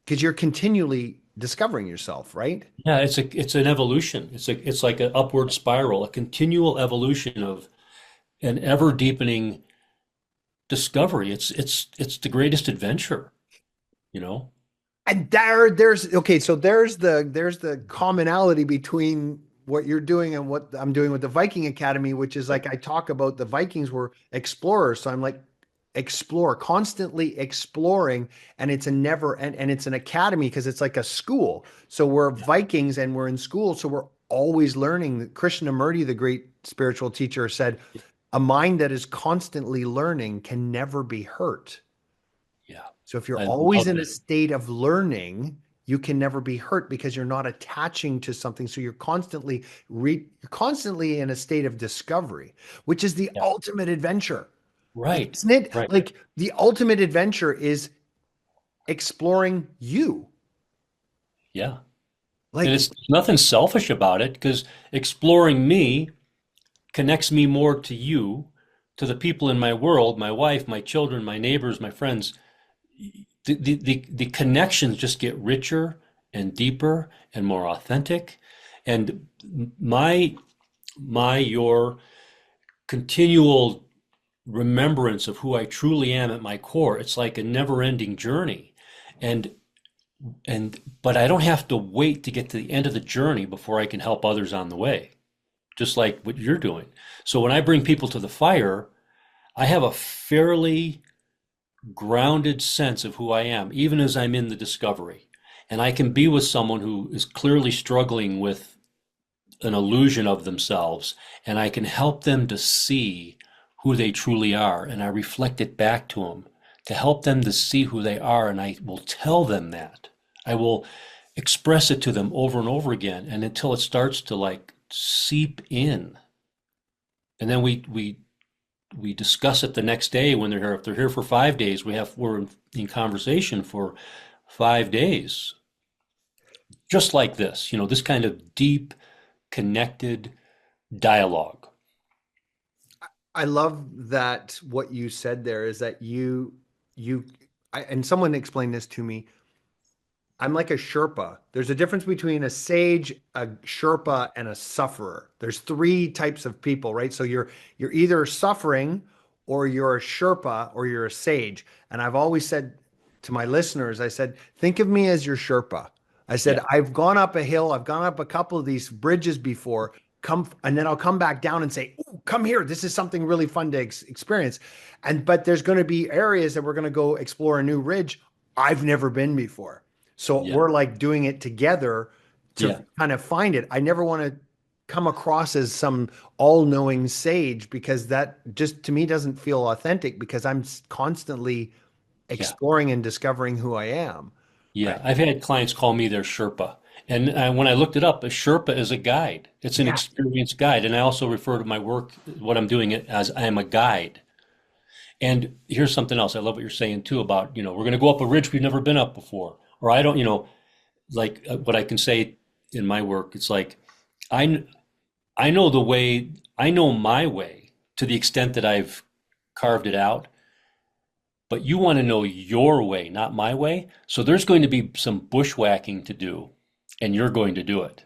because you're continually discovering yourself, right? Yeah, it's an evolution. It's like an upward spiral, a continual evolution of an ever deepening discovery. It's the greatest adventure, you know? And there's okay, so there's the commonality between what you're doing and what I'm doing with the Viking Academy, which is like I talk about the Vikings were explorers. So I'm like explore, constantly exploring, and it's a never and it's an academy because it's like a school. So we're Yeah. Vikings and we're in school, so we're always learning. Krishnamurti, the great spiritual teacher, said, a mind that is constantly learning can never be hurt. Yeah. So if you're I always love in a that. state of learning, you can never be hurt because you're not attaching to something. So you're constantly in a state of discovery, which is the Yeah. ultimate adventure. Right. Isn't it? Right. Like the ultimate adventure is exploring you. Yeah. And Like, it's nothing selfish about it because exploring me connects me more to you, to the people in my world, my wife, my children, my neighbors, my friends. The connections just get richer and deeper and more authentic. And my your continual remembrance of who I truly am at my core, it's like a never-ending journey. And but I don't have to wait to get to the end of the journey before I can help others on the way, just like what you're doing. So when I bring people to the fire, I have a fairly grounded sense of who I am, even as I'm in the discovery. And I can be with someone who is clearly struggling with an illusion of themselves, and I can help them to see who they truly are. And I reflect it back to them to help them to see who they are. And I will tell them that. I will express it to them over and over again, and until it starts to like seep in. And then we discuss it the next day when they're here. If they're here for 5 days, we're in conversation for 5 days, just like this, this kind of deep, connected dialogue. I love that what you said there is that you and someone explained this to me. I'm like a Sherpa. There's a difference between a sage, a Sherpa, and a sufferer. There's three types of people, right? So you're either suffering or you're a Sherpa or you're a sage. And I've always said to my listeners, I said, think of me as your Sherpa. I said, Yeah, I've gone up a hill, I've gone up a couple of these bridges before, come and then I'll come back down and say, "Ooh, come here. This is something really fun to experience." And but there's going to be areas that we're going to go explore a new ridge I've never been before. So yeah, we're like doing it together to yeah, kind of find it. I never want to come across as some all-knowing sage because that just to me doesn't feel authentic because I'm constantly yeah, exploring and discovering who I am. yeah. Right. I've had clients call me their Sherpa. And when I looked it up, a Sherpa is a guide. It's an Yeah. experienced guide. And I also refer to my work, what I'm doing, as I am a guide. And here's something else. I love what you're saying too about, we're going to go up a ridge we've never been up before. Or I don't, like what I can say in my work, it's like, I, I know the way, I know my way to the extent that I've carved it out, but you want to know your way, not my way. So there's going to be some bushwhacking to do, and you're going to do it.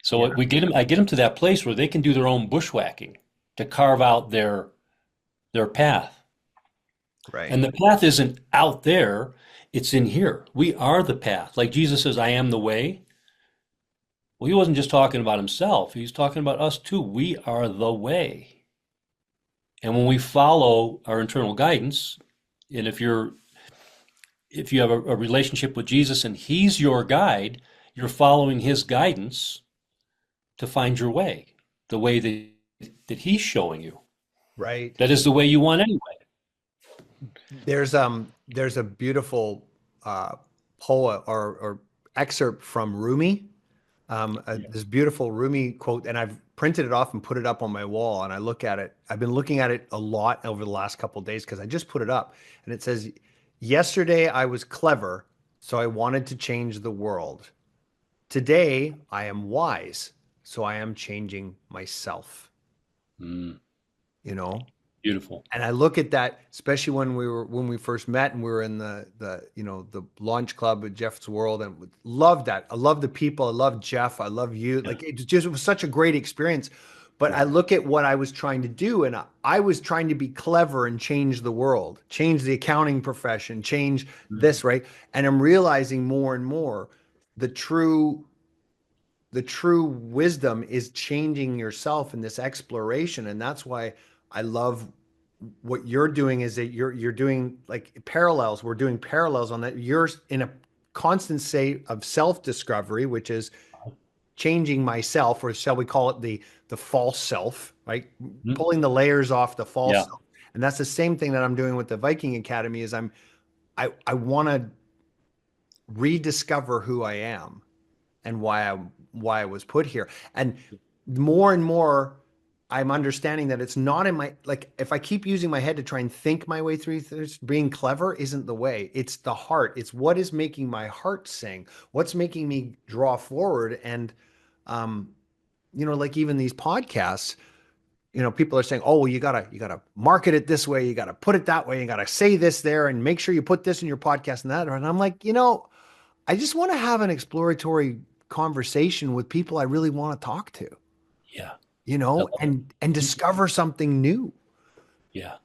So Yeah. I get them to that place where they can do their own bushwhacking to carve out their path. Right. And the path isn't out there, it's in here. We are the path. Like Jesus says, I am the way. Well, he wasn't just talking about himself, he's talking about us too. We are the way. And when we follow our internal guidance, and if you have a relationship with Jesus and he's your guide, you're following his guidance to find your way, the way that he's showing you. Right. That is the way you want anyway. There's a beautiful poem or excerpt from Rumi. Yeah. This beautiful Rumi quote, and I've printed it off and put it up on my wall. And I look at it. I've been looking at it a lot over the last couple of days because I just put it up, and it says, "Yesterday I was clever, so I wanted to change the world. Today I am wise, so I am changing myself." Mm, You know, beautiful. and I look at that, especially when we first met and we were in the the launch club with Jeff's World, and love that. I love the people. I love Jeff. I love you. Yeah. Like it was such a great experience. But I Yeah. look at what I was trying to do, and I was trying to be clever and change the world, change the accounting profession, change Mm, this, right? And I'm realizing more and more the true wisdom is changing yourself in this exploration, and that's why I love what you're doing is that you're doing like parallels. We're doing parallels on that. You're in a constant state of self-discovery, which is changing myself, or shall we call it the false self, right? mm, Pulling the layers off the false yeah. self. And that's the same thing that I'm doing with the Viking Academy is I want to rediscover who I am and why I was put here. And more I'm understanding that it's not in my like if I keep using my head to try and think my way through this, being clever isn't the way. It's the heart. It's what is making my heart sing. What's making me draw forward and um like even these podcasts, people are saying, "Oh, well, you gotta market it this way, you gotta put it that way, you gotta say this there, and make sure you put this in your podcast and that." And I'm like, I just want to have an exploratory conversation with people I really want to talk to, Yeah. I love it. and discover something new. Yeah.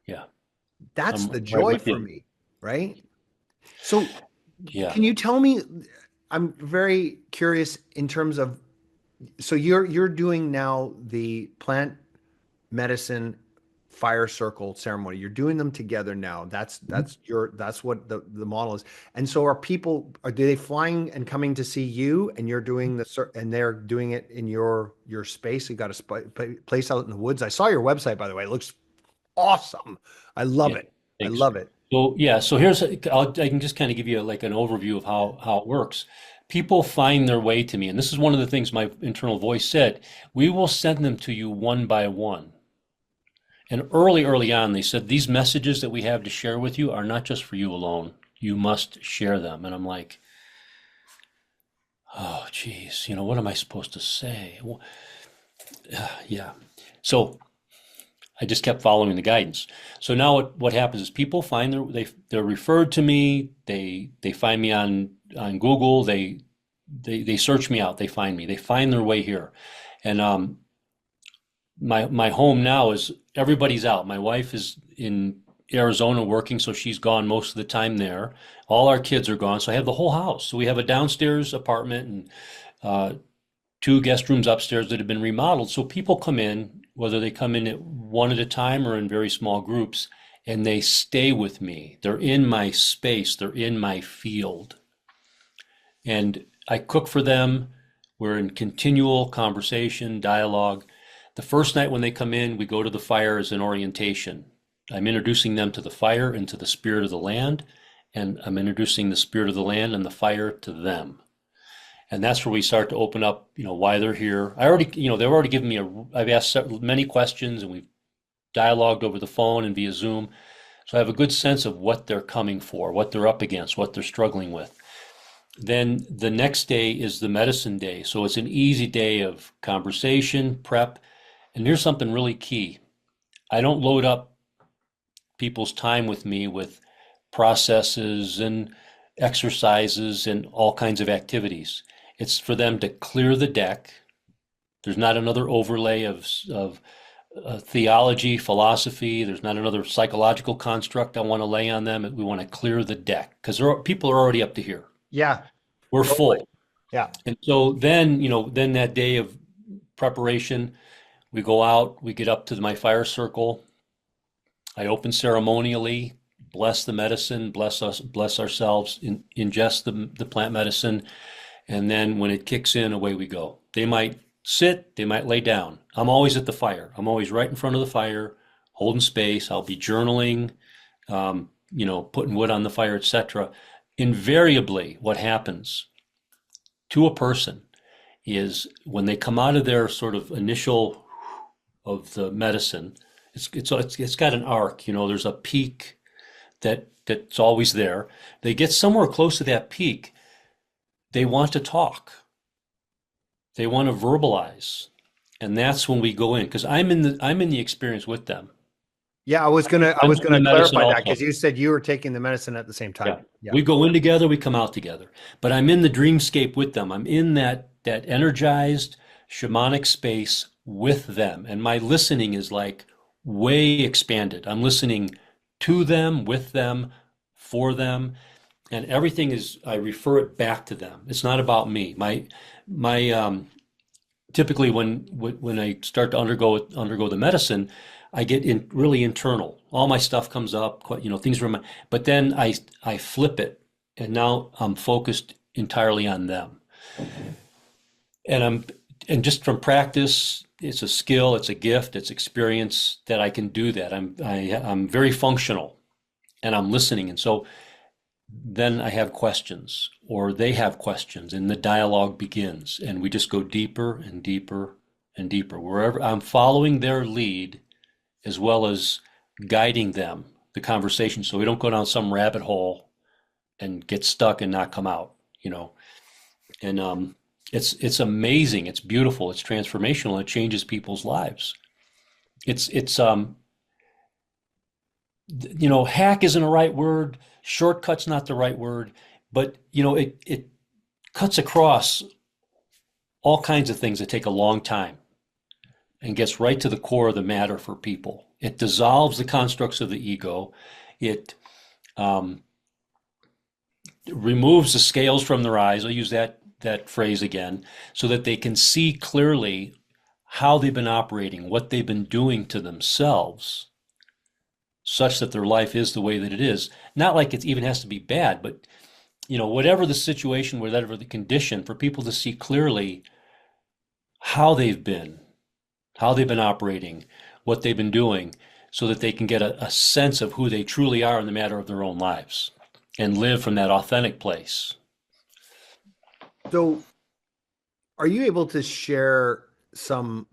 Yeah. That's I'm the right joy with for you. me, right? So, Yeah. can you tell me? I'm very curious in terms of so you're doing now the plant medicine fire circle ceremony. You're doing them together now. That's what the model is. And so are they flying and coming to see you and you're doing and they're doing it in your space? You got a place out in the woods. I saw your website, by the way. It looks awesome. I love Yeah. it. I Thanks. love it. So yeah, so I can just kind of give you like an overview of how it works. People find their way to me, and this is one of the things my internal voice said. We will send them to you one by one. And early on, they said these messages that we have to share with you are not just for you alone. You must share them. And I'm like, oh, geez, what am I supposed to say? Well, yeah. So I just kept following the guidance. So now what happens is people find they're referred to me. They find me on Google. They search me out. They find me. They find their way here. And my home now is everybody's out. My wife is in Arizona working, so she's gone most of the time there. All our kids are gone, so I have the whole house. So we have a downstairs apartment and two guest rooms upstairs that have been remodeled. So people come in, whether they come in at one at a time or in very small groups, and they stay with me. They're in my space. They're in my field. And I cook for them. We're in continual conversation, dialogue. The first night when they come in, we go to the fire as an orientation. I'm introducing them to the fire and to the spirit of the land, and I'm introducing the spirit of the land and the fire to them. And that's where we start to open up, why they're here. They've already given me I've asked many questions and we've dialogued over the phone and via Zoom. So I have a good sense of what they're coming for, what they're up against, what they're struggling with. Then the next day is the medicine day. So it's an easy day of conversation, prep. And here's something really key. I don't load up people's time with me with processes and exercises and all kinds of activities. It's for them to clear the deck. There's not another overlay of theology, philosophy. There's not another psychological construct I want to lay on them. We want to clear the deck because people are already up to here. Yeah, We're totally. full. Yeah. And so then that day of preparation, we go out, we get up to my fire circle. I open ceremonially, bless the medicine, bless us, bless ourselves, ingest the plant medicine. And then when it kicks in, away we go. They might sit, they might lay down. I'm always at the fire. I'm always right in front of the fire, holding space. I'll be journaling, putting wood on the fire, etc. Invariably, what happens to a person is when they come out of their sort of initial of the medicine, it's got an arc. There's a peak that's always there. They get somewhere close to that peak. They want to talk. They want to verbalize. And that's when we go in because I'm in the experience with them. Yeah, I was gonna I'm in the medicine clarify that also. because you said you were taking the medicine at the same Yeah. time. Yeah. We go in together, we come out together. But I'm in the dreamscape with them. I'm in that energized shamanic space with them. And my listening is like way expanded. I'm listening to them, with them, for them. And everything I refer it back to them. It's not about me. My typically when I start to undergo the medicine, I get really internal. All my stuff comes up, things remind. But then I flip it, and now I'm focused entirely on them. And just from practice, it's a skill, it's a gift, it's experience that I can do that. I'm very functional, and I'm listening, and so then I have questions, or they have questions, and the dialogue begins, and we just go deeper and deeper and deeper. Wherever I'm following their lead, as well as guiding them, the conversation, so we don't go down some rabbit hole and get stuck and not come out, And it's amazing, it's beautiful, it's transformational, it changes people's lives. It's hack isn't a right word, shortcut's not the right word, but it cuts across all kinds of things that take a long time and gets right to the core of the matter for people. It dissolves the constructs of the ego. It removes the scales from their eyes. I'll use that phrase again, so that they can see clearly how they've been operating, what they've been doing to themselves, such that their life is the way that it is. Not like it even has to be bad, but whatever the situation, whatever the condition, for people to see clearly how they've been operating, what they've been doing, so that they can get a sense of who they truly are in the matter of their own lives and live from that authentic place. So, are you able to share some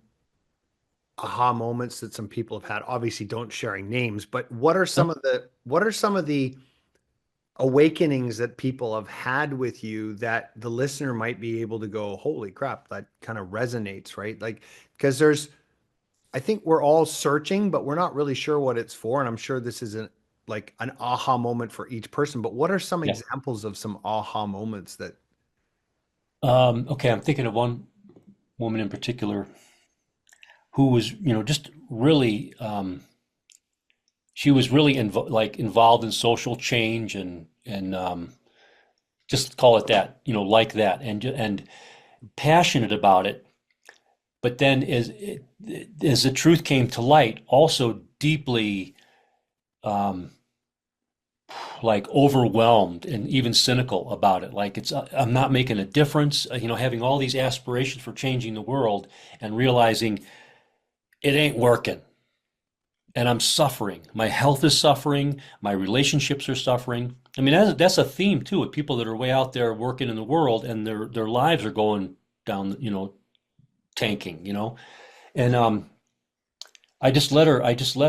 aha moments that some people have had? Obviously, don't sharing names, but what are some of the awakenings that people have had with you that the listener might be able to go, holy crap, that kind of resonates, right? Like, because I think we're all searching, but we're not really sure what it's for. And I'm sure this isn't like an aha moment for each person, but what are some Yeah. examples of some aha moments that, Okay, I'm thinking of one woman in particular who was, just really, she was really involved in social change and just call it that, like that, and passionate about it. But then, as the truth came to light, also deeply um, like overwhelmed and even cynical about it. Like I'm not making a difference. Having all these aspirations for changing the world and realizing it ain't working. And I'm suffering. My health is suffering. My relationships are suffering. I mean, that's a theme too, with people that are way out there working in the world and their lives are going down, tanking, And I just let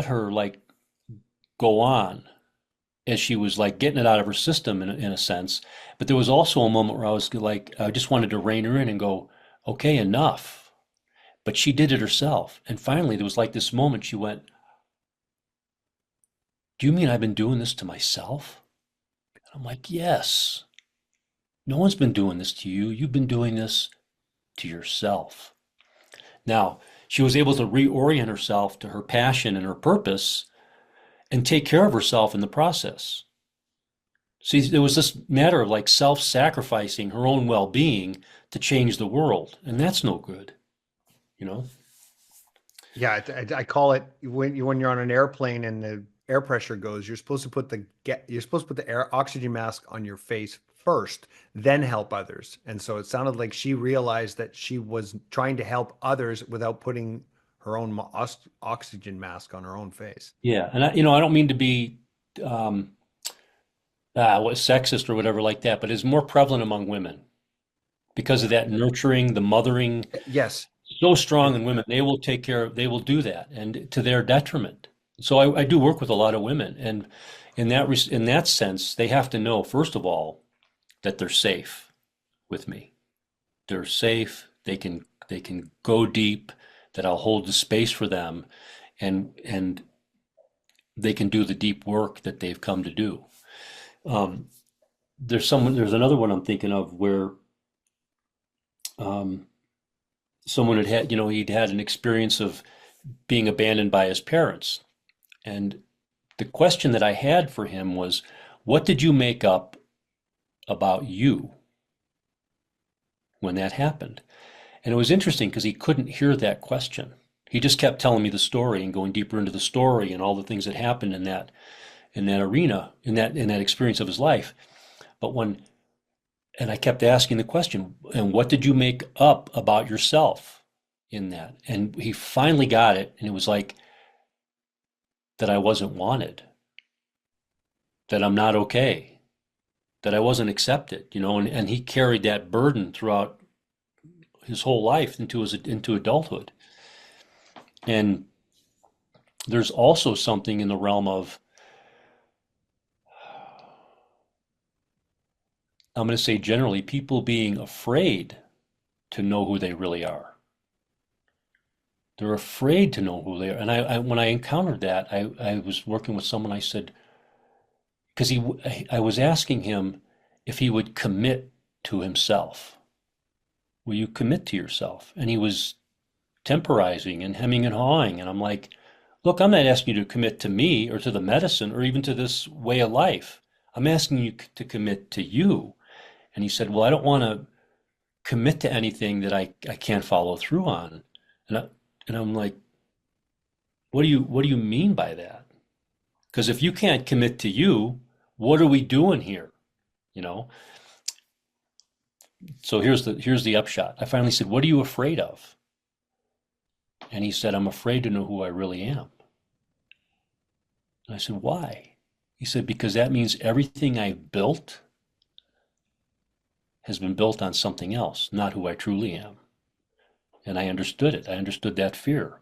her like go on as she was like getting it out of her system in a sense. But there was also a moment where I was like, I just wanted to rein her in and go, okay, enough. But she did it herself. And finally, there was like this moment she went, do you mean I've been doing this to myself? I'm like, yes. No one's been doing this to you. You've been doing this to yourself. Now, she was able to reorient herself to her passion and her purpose and take care of herself in the process. See, there was this matter of like self-sacrificing her own well-being to change the world, and that's no good, you know? yeah, I call it when you're on an airplane and the air pressure goes, you're supposed to put the air oxygen mask on your face first, then help others. And so it sounded like she realized that she was trying to help others without putting her own oxygen mask on her own face. Yeah, and I don't mean to be um, what sexist or whatever like that, but it's more prevalent among women because of that nurturing, the mothering, Yes. so strong in women. They will do that, and to their detriment. So I do work with a lot of women, and in that sense, they have to know first of all that they're safe with me. They're safe. They can go deep. That I'll hold the space for them, and they can do the deep work that they've come to do. Um, there's another one I'm thinking of where um, someone he'd had an experience of being abandoned by his parents, and the question that I had for him was, what did you make up about you when that happened? And it was interesting because he couldn't hear that question. He just kept telling me the story and going deeper into the story and all the things that happened in that arena, in that experience of his life. But when and I kept asking the question, and what did you make up about yourself in that? And he finally got it, and it was like that I wasn't wanted, that I'm not okay, that I wasn't accepted, and he carried that burden throughout his whole life into adulthood. And there's also something in the realm of, I'm going to say generally, people being afraid to know who they really are. They're afraid to know who they are. And when I encountered that, I was working with someone. I said, because I was asking him if he would commit to himself. Will you commit to yourself? And he was temporizing and hemming and hawing. And I'm like, look, I'm not asking you to commit to me or to the medicine or even to this way of life. I'm asking you to commit to you. And he said, well, I don't want to commit to anything that I can't follow through on. And I'm like, what do you mean by that? Because if you can't commit to you, what are we doing here? You know? So here's the upshot. I finally said, what are you afraid of? And he said, I'm afraid to know who I really am. And I said, why? He said, because that means everything I've built has been built on something else, not who I truly am. And I understood it. I understood that fear.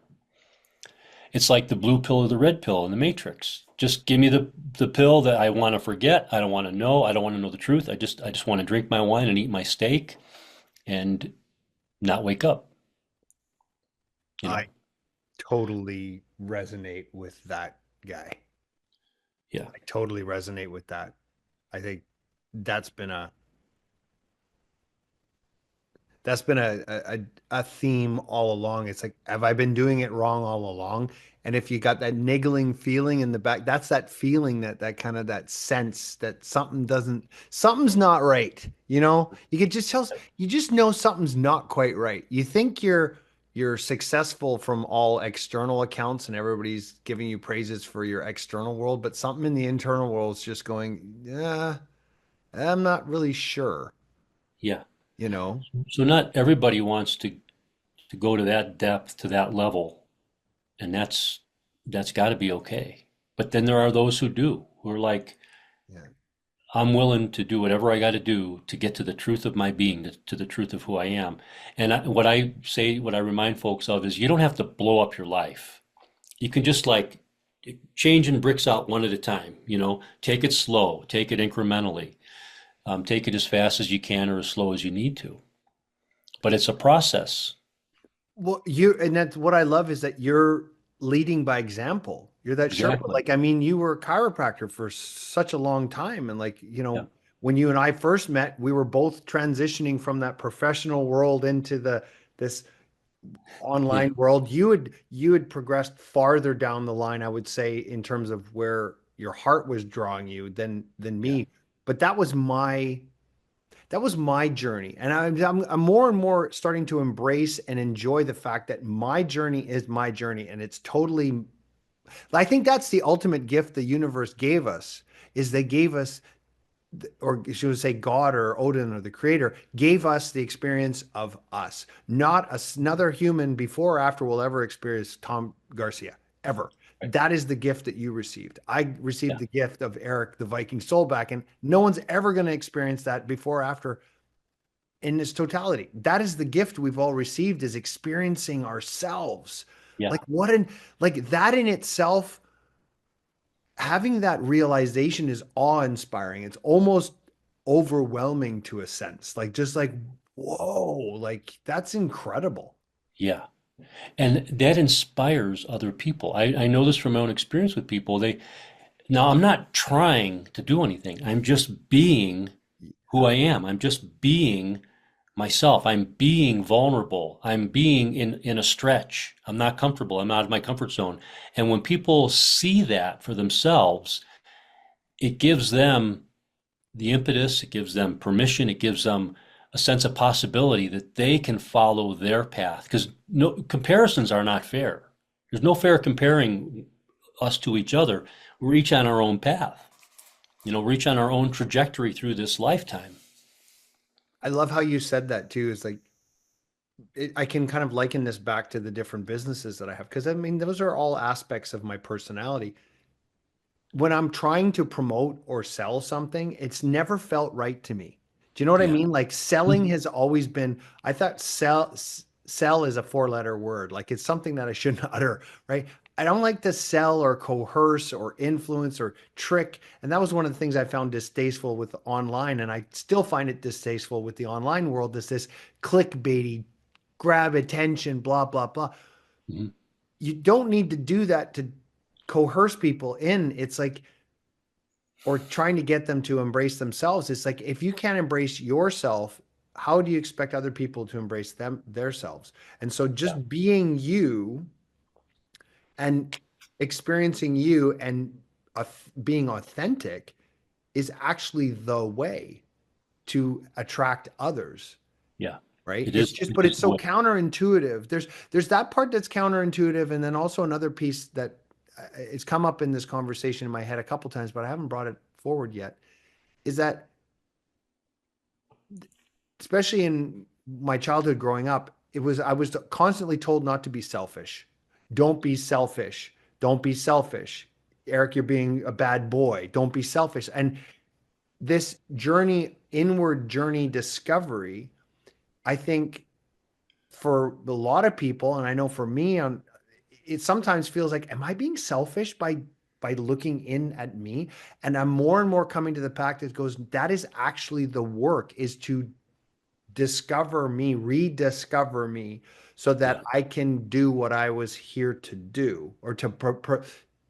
It's like the blue pill or the red pill in the Matrix. Just give me the pill that I want to forget. I don't want to know. I don't want to know the truth. I just want to drink my wine and eat my steak and not wake up, you I know. totally resonate with that guy. Yeah. I totally resonate with that. I think that's been a that's been a theme all along. It's like, have I been doing it wrong all along? And if you got that niggling feeling in the back, that's that feeling, that kind of that sense that something's not right. You know, you could just tell, you just know something's not quite right. You think you're successful from all external accounts and everybody's giving you praises for your external world, but something in the internal world is just going, yeah, I'm not really sure, Yeah. you know? So not everybody wants to go to that depth, to that level, and that's got to be okay. But then there are those who do, who are like, Yeah. I'm willing to do whatever I got to do to get to the truth of my being, to the truth of who I am. And what I say, what I remind folks of is you don't have to blow up your life. You can just like change in bricks out one at a time, take it slow, take it incrementally, take it as fast as you can or as slow as you need to. But it's a process. Well, and that's what I love is that you're leading by example. You're that Sherpa. Exactly. Like, I mean, you were a chiropractor for such a long time. And like, Yeah. when you and I first met, we were both transitioning from that professional world into this Yeah. online world. You had progressed farther down the line, I would say, in terms of where your heart was drawing you than Yeah. me. But that was my journey. And I'm more and more starting to embrace and enjoy the fact that my journey is my journey. And it's totally, I think that's the ultimate gift the universe gave us, is they gave us, or should we say God or Odin or the creator gave us the experience of us. Not another human before or after will ever experience Tom Garcia, ever. Right. That is the gift that you received. I received Yeah. the gift of Eric, the Viking soulback, and no one's ever going to experience that before or after in its totality. That is the gift we've all received, is experiencing ourselves. Yeah. Like what in like that in itself, having that realization is awe-inspiring. It's almost overwhelming to a sense. Like just like, whoa, like that's incredible. Yeah. And that inspires other people. I know this from my own experience with people. Now I'm not trying to do anything. I'm just being who I am. I'm just being myself. I'm being vulnerable. I'm being in a stretch. I'm not comfortable. I'm out of my comfort zone. And when people see that for themselves, it gives them the impetus, it gives them permission, it gives them a sense of possibility that they can follow their path. Because no comparisons are not fair. There's no fair comparing us to each other. We're each on our own path. We're each on our own trajectory through this lifetime. I love how you said that too. Is like I can kind of liken this back to the different businesses that I have, because I mean those are all aspects of my personality. When I'm trying to promote or sell something, it's never felt right to me. Do you know what I Yeah. mean? Like selling has always been, I thought sell is a four-letter word. Like it's something that I shouldn't utter, right? I don't like to sell or coerce or influence or trick. And that was one of the things I found distasteful with online. And I still find it distasteful with the online world, is this clickbaity, grab attention, blah, blah, blah. Mhm. You don't need to do that to coerce people in. It's like, or trying to get them to embrace themselves. It's like, if you can't embrace yourself, how do you expect other people to embrace themselves? And so Yeah. just being you and experiencing you and being authentic is actually the way to attract others, Yeah. right? It It's is. just, It but is it's the so way. counterintuitive. There's that part that's counterintuitive, and then also another piece that it's come up in this conversation in my head a couple times, but I haven't brought it forward yet, is that especially in my childhood growing up, I was constantly told not to be selfish. Don't be selfish. Don't be selfish. Eric, you're being a bad boy. Don't be selfish. And this journey, inward journey discovery, I think for a lot of people, and I know for me, it sometimes feels like, am I being selfish by looking in at me? And I'm more and more coming to the fact that goes, that is actually the work, is to discover me, rediscover me, so that Yeah. I can do what I was here to do, or to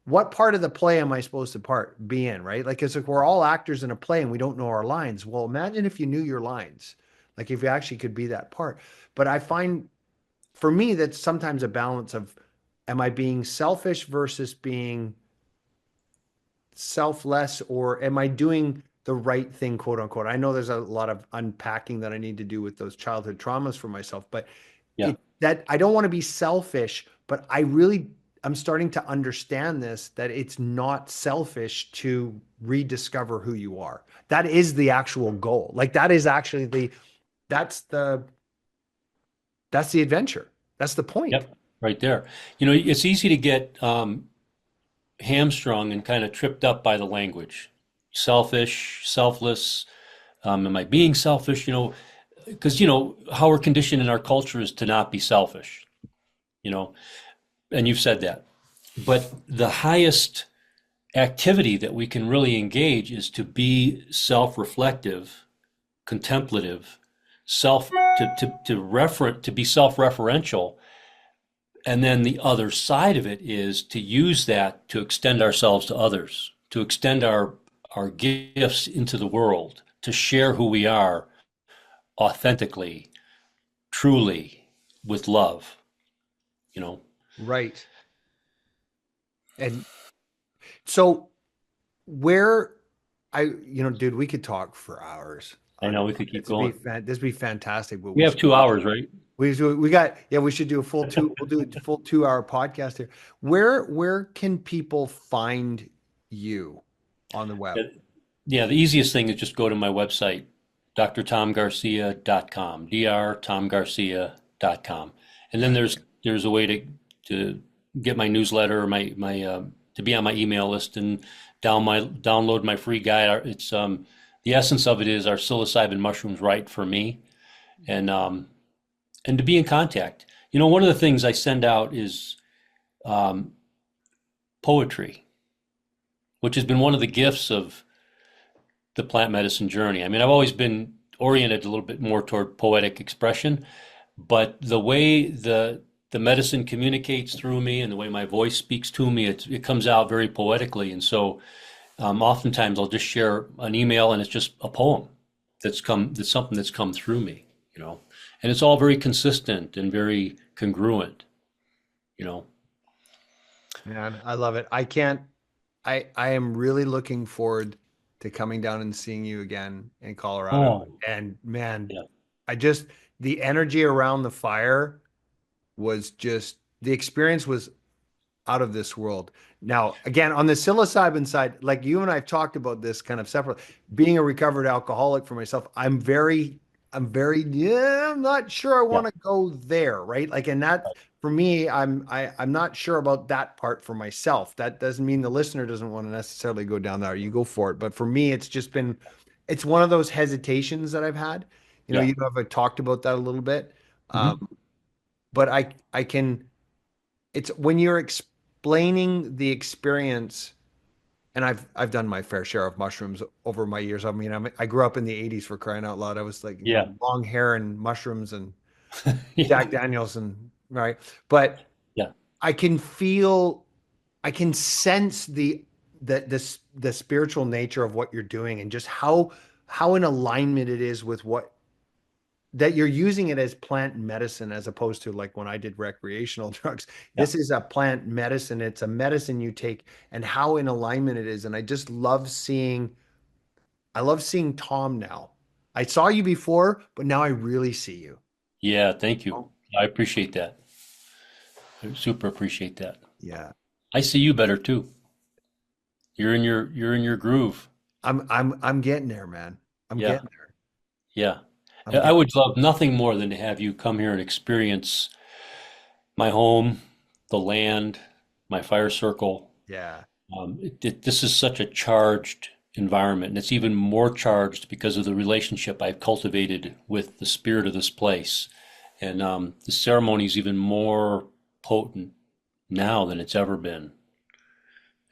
what part of the play am I supposed to be in, right? Like, it's like we're all actors in a play and we don't know our lines. Well, imagine if you knew your lines, like if you actually could be that part. But I find for me that's sometimes a balance of, am I being selfish versus being selfless, or am I doing the right thing, quote unquote? I know there's a lot of unpacking that I need to do with those childhood traumas for myself, but Yeah. that I don't want to be selfish, but I'm starting to understand this, that it's not selfish to rediscover who you are. That is the actual goal. Like that is actually that's the that's the adventure. That's the point. Yep. Right there. It's easy to get hamstrung and kind of tripped up by the language. Selfish, selfless. Am I being selfish? Because how we're conditioned in our culture is to not be selfish. You know, and you've said that. But the highest activity that we can really engage is to be self-reflective, contemplative, self to be self-referential. And then the other side of it is to use that to extend ourselves to others, to extend our gifts into the world, to share who we are authentically, truly, with love, you know. Right. And so where dude, we could talk for hours I on know we could keep this would be going. this would be fantastic, but We have 2 hours, right? we got, yeah, we should do a full we'll do a full 2 hour podcast here. Where can people find you on the web? Yeah, the easiest thing is just go to my website, drtomgarcia.com, drtomgarcia.com. And then there's a way to get my newsletter or my to be on my email list and download my free guide. It's the essence of it is, are psilocybin mushrooms right for me? And and to be in contact. One of the things I send out is um, poetry, which has been one of the gifts of the plant medicine journey. I mean, I've always been oriented a little bit more toward poetic expression, but the way the medicine communicates through me and the way my voice speaks to me, it comes out very poetically. And so oftentimes I'll just share an email and it's just a poem that's something that's come through me, and it's all very consistent and very congruent, you know. Man, I love it. I am really looking forward to coming down and seeing you again in Colorado. Oh, And man, yeah, I just the energy around the fire was just the experience was out of this world. Now, again, on the psilocybin side, like you and I have talked about this kind of separate, being a recovered alcoholic for myself, yeah, I'm not sure I yeah, want to go there, right? Like, and that for me, I'm not sure about that part for myself. That doesn't mean the listener doesn't want to necessarily go down there. You go for it. But for me, it's one of those hesitations that I've had. yeah. You have talked about that a little bit. Hmm. But I can, it's when you're explaining the experience, and I've done my fair share of mushrooms over my years. I mean, I grew up in the 80s, for crying out loud. I was like, Yeah, long hair and mushrooms and yeah, Jack Daniels and right. But yeah, I can feel, I can sense the spiritual nature of what you're doing, and just how in alignment it is with what that you're using it as plant medicine, as opposed to like when I did recreational drugs. yeah. This is a plant medicine. It's a medicine you take, and how in alignment it is. And I love seeing Tom now. I saw you before, but now I really see you. Yeah, thank you. I appreciate that. I super appreciate that. Yeah. I see you better too. You're in your groove. I'm getting there, man. I'm Yeah, getting there. yeah. I'm I getting would love nothing more than to have you come here and experience my home, the land, my fire circle, yeah. This is such a charged environment, and it's even more charged because of the relationship I've cultivated with the spirit of this place. And the ceremony is even more potent now than it's ever been.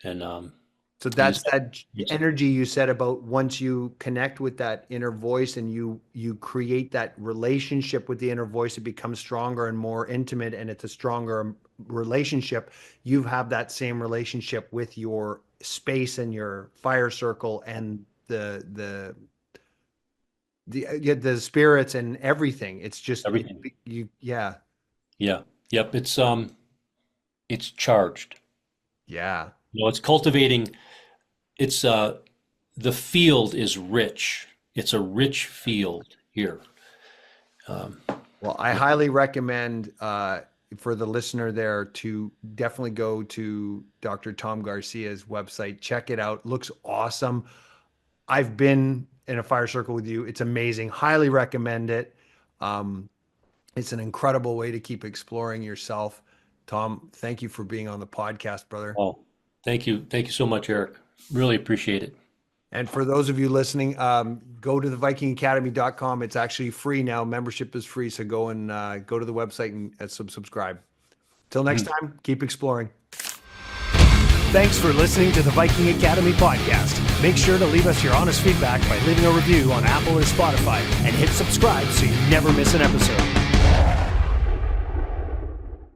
And So I just, that's that energy you said about once you connect with that inner voice and you create that relationship with the inner voice, it becomes stronger and more intimate, and it's a stronger relationship. You have that same relationship with your space and your fire circle and yeah, the spirits and everything. It's just everything. you yeah. Yeah. Yep. It's charged. Yeah. It's cultivating. It's the field is rich. It's a rich field here. Um, Well, I highly recommend for the listener there to definitely go to Dr. Tom Garcia's website. Check it out. Looks awesome. I've been in a fire circle with you. It's amazing. Highly recommend it. Um, it's an incredible way to keep exploring yourself. Tom, thank you for being on the podcast, brother. oh, thank you. Thank you so much, Eric. Really appreciate it. And for those of you listening, go to the vikingacademy.com. It's actually free now. Membership is free. So go and go to the website and subscribe. Till next Mhm. time, keep exploring. Thanks for listening to the Viking Academy podcast. Make sure to leave us your honest feedback by leaving a review on Apple or Spotify and hit subscribe so you never miss an episode.